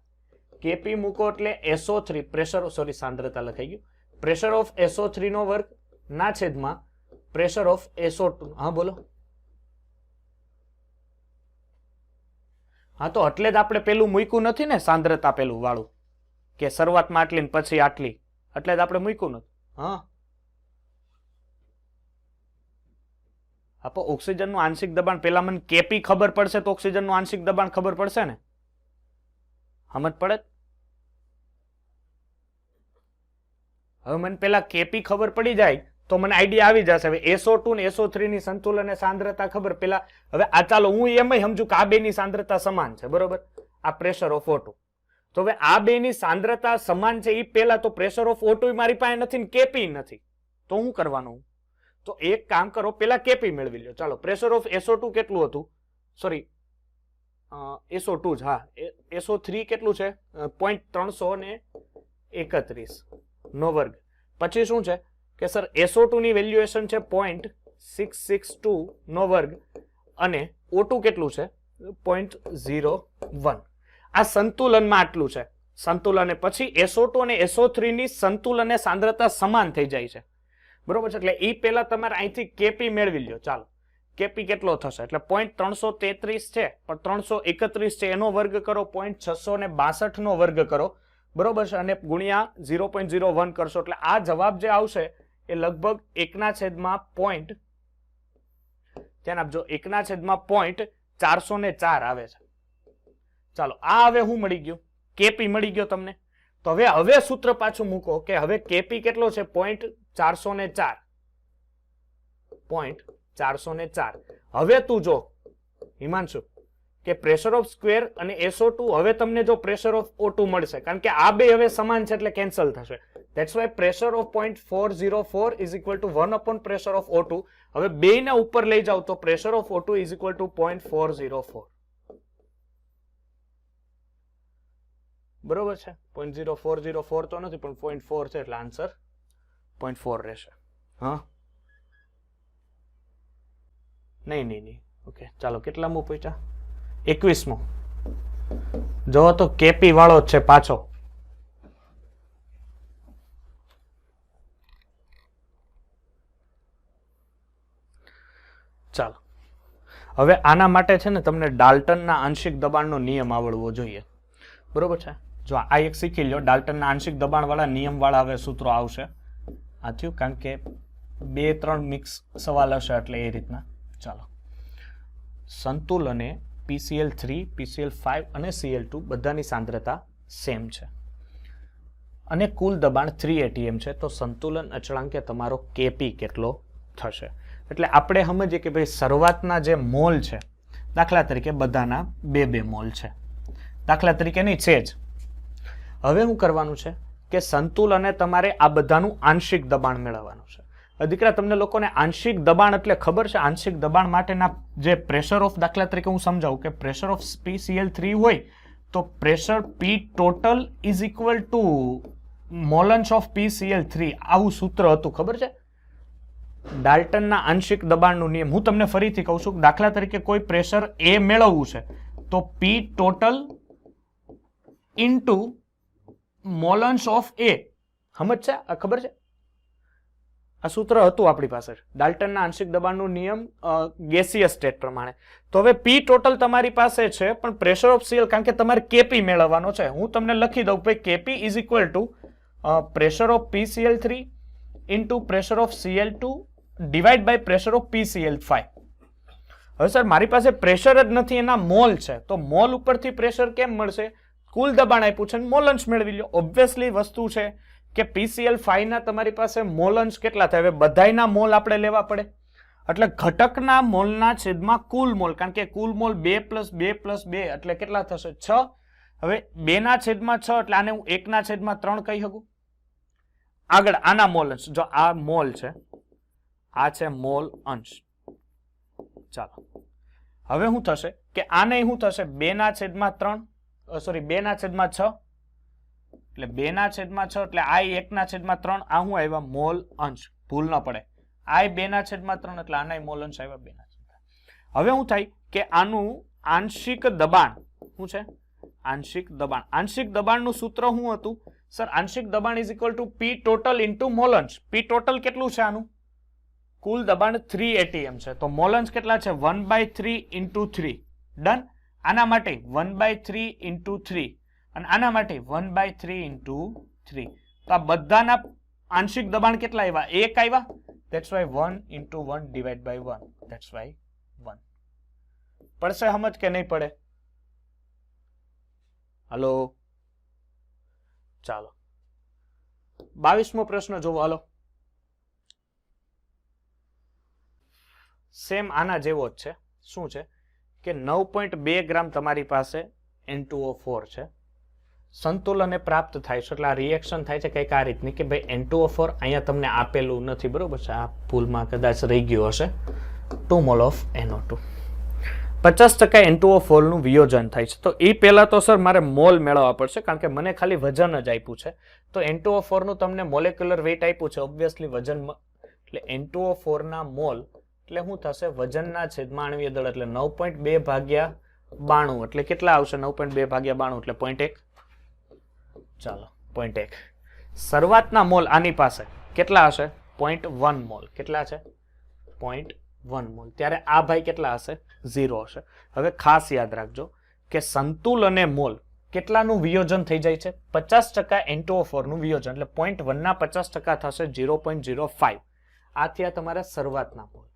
Kp મૂકો એટલે SO3 પ્રેશર, સોરી સાંદ્રતા લખાઈ ગયું, પ્રેશર ઓફ SO3 નો વર્ગ ના છેદમાં પ્રેશર ઓફ SO2. હા બોલો. હા, તો એટલે જ આપણે પેલું મૂક્યું નથી ને, સાંદ્રતા પેલું વાળું, કે શરૂઆતમાં આટલી ને પછી આટલી, એટલે જ આપણે મૂક્યું નથી. હા, આપો ઓક્સિજન નું આંશિક દબાણ પેલા મને Kp ખબર પડશે તો ઓક્સિજન નું આંશિક દબાણ ખબર પડશે ને. સમજ પડે? હવે મને પેલા Kp ખબર પડી જાય તો મને આઈડિયા આવી જશે. હવે SO2 ને SO3 ની સંતુલન અને સાંદ્રતા ખબર પેલા. હવે આ ચાલો હું એમ સમજુ કે આ બે ની સાંદ્રતા સમાન છે, બરોબર? આ પ્રેશર ઓફ O2. તો હવે આ બે ની સાંદ્રતા સમાન છે એ પેલા તો પ્રેશર ઓફ O2 મારી પાસે નથી ને Kp નથી, તો હું કરવાનું? તો એક કામ કરો, પેલા Kp મેળવી લો. ચાલો, પ્રેશર ઓફ SO2 કેટલું હતું? સોરી SO2 જ, હા. SO3 કેટલું છે? 0.331 નો વર્ગ. પછી શું છે કે સર SO2 ની વેલ્યુએશન છે 0.662 નો વર્ગ અને O2 કેટલું છે? 0.01. આ સંતુલનમાં આટલું છે. સંતુલન પછી SO2 અને SO3 ની સંતુલન સાંદ્રતા સમાન થઈ જાય છે, બરોબર છે. એટલે એ પહેલા તમારે અહીંથી કેપી મેળવી લ્યો. ચાલો, કેપી કેટલો થશે? એટલે 0.333 છે, પણ 331 છે એનો વર્ગ કરો, 0.662 નો વર્ગ કરો, બરોબર છે, અને ગુણ્યા 0.01 કરશો એટલે આ જવાબ જે આવશે એ લગભગ 1/. ધ્યાન આપજો, 1/.404 આવે છે. ચાલો, આ હવે હું મળી ગયું, કેપી મળી ગયો તમને. તો હવે સૂત્ર પાછું મૂકો કે હવે કેપી કેટલો છે? 0.404. 0.404. હવે તું જો હિમાંશુ કે પ્રેશર ઓફ સ્ક્વેર અને SO2, હવે તમને જો પ્રેશર ઓફ O2 મળશે, કારણ કે આ બે હવે સમાન છે એટલે કેન્સલ થશે. That's why pressure of 0.404 is equal two 1 pressure of O2. હવે બેયને ઉપર લઈ જાવ તો pressure of O2 is equal two 0.404. બરોબર છે. 0.0404 તો નથી પણ 0.4 છે એટલે આન્સર 0.4 રહેશે. હા, નહીં. ઓકે, ચાલો, કેટલામું પહોંચ્યા? 21મો. જો તો કેપી વાળો જ છે પાછો. ચાલો, હવે આના માટે છે ને તમને ડાલ્ટનના આંશિક દબાણનો નિયમ આવડવો જોઈએ, બરોબર છે. જો આ એક શીખી લ્યો, ડાલ્ટનના આંશિક દબાણ વાળા નિયમ વાળા હવે સૂત્રો આવશે. આ થયું, કારણ કે 2-3 મિક્સ સવાલ હશે એટલે એ રીતના. ચાલો, સંતુલને PCl3, PCl5 અને Cl2 બધાની સાંદ્રતા સેમ છે અને કુલ દબાણ 3 atm છે. તો સંતુલન અચળાંકે તમારો કેપી કેટલો થશે? એટલે આપણે સમજીએ કે ભાઈ શરૂઆતના જે મોલ છે, દાખલા તરીકે બધાના 2-2 મોલ છે, દાખલા તરીકે નહીં છે જ. હવે શું કરવાનું છે કે સંતુલને તમારે આ બધાનું આંશિક દબાણ મેળવવાનું છે. દીકરા, તમને લોકોને આંશિક દબાણ એટલે ખબર છે? આંશિક દબાણ માટેના જે પ્રેશર ઓફ, દાખલા તરીકે હું સમજાવું કે પ્રેશર ઓફ PCl3 હોય તો pressure P total is equal to મોલન્સ ઓફ PCl3. આવું સૂત્ર હતું, ખબર છે? ડાલ્ટનના આંશિક દબાણનો નિયમ હું તમને ફરીથી કહું છું. દાખલા તરીકે કોઈ પ્રેશર A મેળવવું છે તો P ટોટલ ઇન્ટુ મોલન્સ ઓફ A. સમજ છે? આ ખબર છે? આ સૂત્ર હતું આપણી પાસે, ડાલ્ટનના આંશિક દબાણનો નિયમ ગેસિયસ સ્ટેટ પ્રમાણે. તો હવે P ટોટલ તમારી પાસે છે, પણ પ્રેશર ઓફ Cl, કારણ કે તમારે કેપી મેળવવાનો છે, હું તમને લખી દઉં ભાઈ KP is equal to pressure of PCl3 into pressure of Cl2 divide by pressure of PCl5. હવે સર મારી પાસે પ્રેશર જ નથી, એના મોલ છે, તો મોલ ઉપરથી પ્રેશર કેમ મળશે? કુલ દબાણ આપ્યું છે, મોલન્સ મેળવી લો. ઓબ્વિયસલી વસ્તુ છે કે PCl5 ના તમારી પાસે મોલન્સ કેટલા થાય? હવે બધાયના મોલ આપણે લેવા પડે, એટલે ઘટકના મોલના છેદમાં કુલ મોલ, કારણ કે કુલ મોલ 2 + 2 + 2 એટલે કેટલા થશે? 6. હવે 2/6 એટલે આને હું 1/3 કહી શકું. આગળ આના મોલન્સ, જો આ મોલ છે, આ છે મોલ અંશ. ચાલો, હવે શું થશે કે આને શું થશે? 2/3, સોરી 2/6 એટલે 2/6 એટલે I 1/3. આ શું આવ્યા? મોલ અંશ. ભૂલ ન પડે, I 2/3 એટલે આના મોલ અંશ આવ્યા 2/3. હવે શું થાય કે આનું આંશિક દબાણ શું છે? આંશિક દબાણ. આંશિક દબાણનું સૂત્ર શું હતું સર? આંશિક દબાણ is equal to P total into મોલન્સ. P ટોટલ કેટલું છે આનું? કુલ દબાણ 3 atm છે, તો મોલન્સ કેટલા છે? 1/3 × 3. ડન. આના માટે 1/3 × 3 અને આના માટે 1/3 × 3. તો આ બધાના આંશિક દબાણ કેટલા આવ્યા? 1 આવ્યા. That's why 1 × 1 divide by 1. That's why 1. પડશે સમજ કે નહીં પડે? હલો, ચાલો 22મો પ્રશ્ન જોવો. હાલો, સેમ આના જેવો જ છે. શું છે કે 9.2 ગ્રામ તમારી પાસે N2O4 છે. સંતુલને પ્રાપ્ત થાય છે, એટલે આ રિએક્શન થાય છે કંઈક આ રીતની કે ભાઈ N2O4 અહીંયા તમને આપેલું નથી, બરોબર છે? આ ભૂલમાં કદાચ રહી ગયું હશે. 2 મોલ ઓફ NO2. 50% N2O4 નું વિયોજન થાય છે. તો એ પહેલા તો સર મારે મોલ મેળવવા પડશે, કારણ કે મને ખાલી વજન જ આપ્યું છે. તો N2O4 નું તમને મોલેક્યુલર વેઇટ આપ્યું છે, ઓબ્વિયસલી વજન, એટલે N2O4 ના મોલ એટલે શું થશે? વજનના છેદમાં આણ્વીય દળ, એટલે 9.2 ભાગ્યા 92 એટલે કેટલા આવશે? 9.2 ભાગ્યા 92 એટલે 0.1. ચાલો 0.1. શરૂઆતના મોલ આની પાસે કેટલા હશે? 0.1 મોલ. કેટલા છે? 0.1 મોલ. ત્યારે આ ભાઈ કેટલા હશે? 0 હશે. હવે ખાસ યાદ રાખજો કે સંતુલ અને મોલ કેટલાનું વિયોજન થઈ જાય છે? 50% N2O4 નું વિયોજન. એટલે 0.1 ના 50% થશે 0.05. આ થયા તમારા શરૂઆતના મોલ.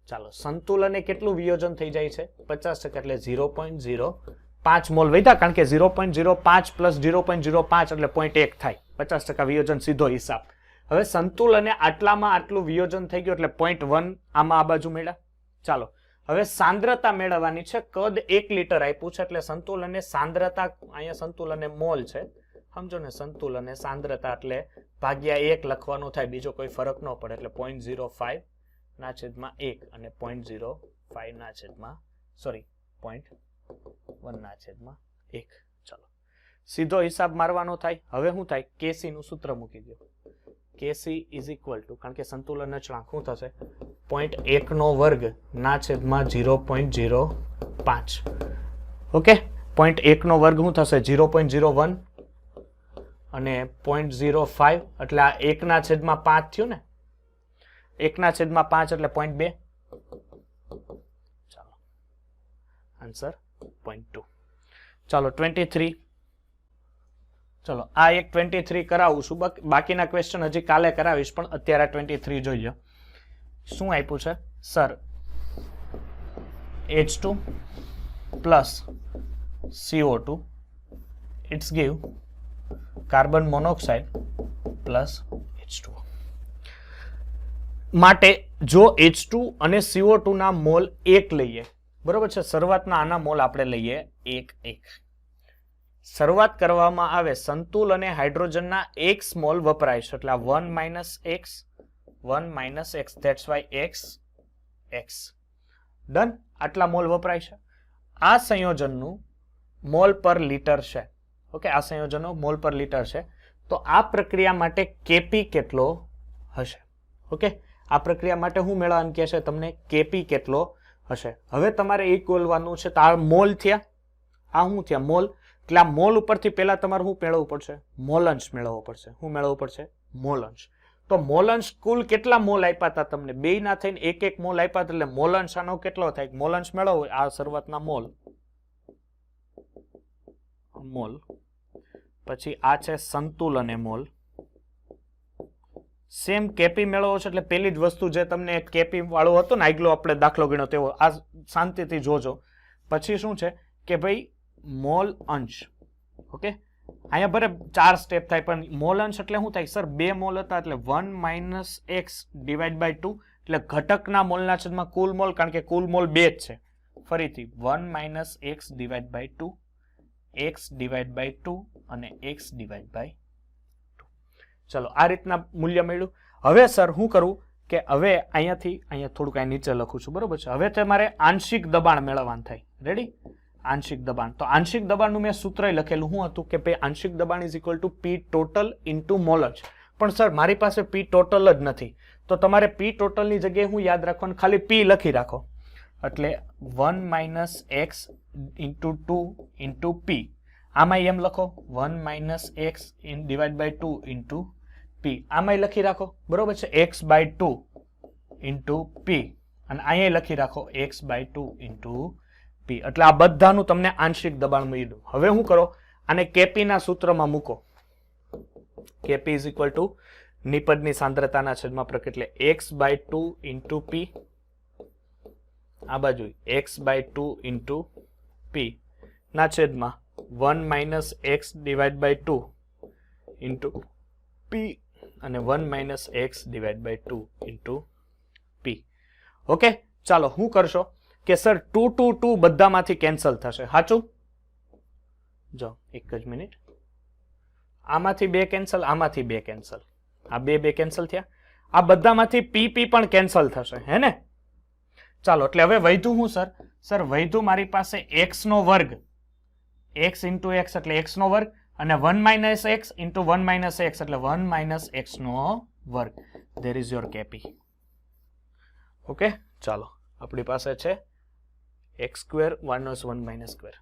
ચાલો, સંતુલને કેટલું વિયોજન થઈ જાય છે? 50%, એટલે 0.05 મોલ વધ્યા, કારણ કે 0.05 પ્લસ 0.05 એટલે 0.1 થાય. 50% વિયોજન, સીધો હિસાબ. હવે સંતુલને આટલામાં આટલું વિયોજન થઈ ગયું, એટલે 0.1 આમાં આ બાજુ મેળવ્યા. ચાલો, હવે સાંદ્રતા મેળવવાની છે. કદ 1 લિટર આપ્યું છે, એટલે સંતુલને સાંદ્રતા, અહીંયા સંતુલને મોલ છે, સમજો ને, સંતુલને સાંદ્રતા એટલે ભાગ્યા 1 લખવાનું થાય, બીજો કોઈ ફરક ન પડે. એટલે 0.05 ના છેદમાં 1 અને 0.05 ના છેદમાં 0.1 ના છેદમાં 1. ચાલો, સીધો હિસાબ મારવાનો થાય. હવે શું થાય? કેસી નું સૂત્ર મૂકી દો. કેસી ઇઝ ઇક્વલ ટુ, કારણ કે સંતુલન અચળાંક શું થશે? 0.1 નો વર્ગ ના છેદમાં 0.05. ઓકે, 0.1 નો વર્ગ શું થશે? 0.01 અને 0.05 એટલે આ 1 ના છેદમાં 5 થયું ને? 1 ના છેદમાં 5 એટલે 0.2. ચાલો, આન્સર 0.2. ચાલો 23. ચલો, આ એક 23 કરાવું છું. બાકીના ક્વેશ્ચન હજી કાલે કરાવીશ, પણ અત્યારે 23 જોઈ લો. શું આપ્યું છે? Sir, H2 plus CO2 it's give carbon monoxide plus H2O. માટે જો H2 અને CO2 ના મોલ 1 લઈએ, બરોબર છે, શરૂઆતના આના મોલ આપણે લઈએ 1. શરૂઆત કરવામાં આવે, સંતુલ અને હાઇડ્રોજનના x મોલ વપરાય છે, એટલે 1 x, that's why x. Done. આટલા મોલ વપરાય છે. આ સંયોજનનું મોલ પર લિટર છે. ઓકે, આ સંયોજનનો મોલ પર લિટર છે. તો આ પ્રક્રિયા માટે કેપી કેટલો હશે? ઓકે, આ પ્રક્રિયા માટે હું મેળવવાનું કહે છે તમને? કેપી કેટલો હશે? હવે તમારે એ બોલવાનું છે. તો આ મોલ થયા, આ શું થયા? મોલ. એટલે આ મોલ ઉપરથી પહેલા તમારે શું મેળવવું પડશે? મોલંશ મેળવવો પડશે. શું મેળવવું પડશે? મોલંશ. તો મોલંશ કુલ કેટલા મોલ આપ્યા હતા તમને? બે ના થઈને 1 મોલ આપ્યા, એટલે મોલંશ આનો કેટલો થાય? મોલંશ મેળવવો, આ શરૂઆતના મોલ, પછી આ છે સંતુલને મોલ. સેમ કેપી મેળવો છે, એટલે પેલી જ વસ્તુ જે તમને કેપી વાળો હતો ને, આગલો આપણે દાખલો ગણ્યો તેવો, આ શાંતિથી જોજો. પછી શું છે કે ભાઈ મોલ અંશ. ઓકે, અહીંયા ભલે 4 સ્ટેપ થાય, પણ મોલ અંશ એટલે શું થાય? સર, 2 મોલ હતા, એટલે 1 - x ડિવાઈડ બાય 2, એટલે ઘટકના મોલના છેદમાં કુલ મોલ, કારણ કે કુલ મોલ 2 જ છે. ફરીથી 1 - x divide by 2, x divide by 2 અને x ડિવાઈડ બાય 2. ચલો, આ રીતના મૂલ્ય મળ્યું. હવે સર શું કરવું કે હવે અહીંયાથી અહીંયા થોડુંક અહીં નીચે લખું છું, બરોબર છે. હવે તમારે આંશિક દબાણ મેળવવાનું થાય. રેડી? આંશિક દબાણ. તો આંશિક દબાણનું મેં સૂત્ર લખેલું શું હતું કે ભાઈ આંશિક દબાણ is equal to P total into મોલંશ. પણ સર, મારી પાસે P ટોટલ જ નથી, તો તમારે P ટોટલની જગ્યાએ હું યાદ રાખવાનું? ખાલી P લખી રાખો. એટલે 1 - x ઇન્ટુ 2 ઇન્ટુ P. આમાં એમ લખો 1 - x divide by 2 into P. આમાં લખી રાખો, બરોબર છે, x બાય 2 ઇન્ટુ P. અને અહીંયા લખી રાખો x બાય 2 ઇન્ટુ P. એટલે આ બધાનું તમને આંશિક દબાણ મળ્યું. હવે શું કરો? આને કેપી ના સૂત્રમાં મૂકો. કેપી ઇઝ ઇક્વલ ટુ નિપજની સાંદ્રતાના છેદમાં પ્રક, એટલે x બાય 2 ઇન્ટુ P. આ બાજુ x બાય 2 ઇન્ટુ P ના છેદમાં 1 - x divide by 2 into P અને 1 - x divide by 2 into P. Okay, ચાલો, શું કરશો કે સર 2 2 2 બધામાંથી કેન્સલ થશે. સાચું? જો એક જ મિનિટ. આમાંથી 2 કેન્સલ, આમાંથી 2 કેન્સલ, આ 2 કેન્સલ થયા. આ બધામાંથી P પણ કેન્સલ થશે, હે ને? ચાલો, એટલે હવે વધ્યું હું સર? સર, વધ્યું મારી પાસે x નો વર્ગ. x ઇન્ટુ x એટલે x નો વર્ગ, અને 1 - x ઇન્ટુ 1 - x એટલે 1 - x નો વર્ગ. There is your KP. Okay, ચાલો, આપણી પાસે છે x² 1 - 1 - સ્ક્વેર.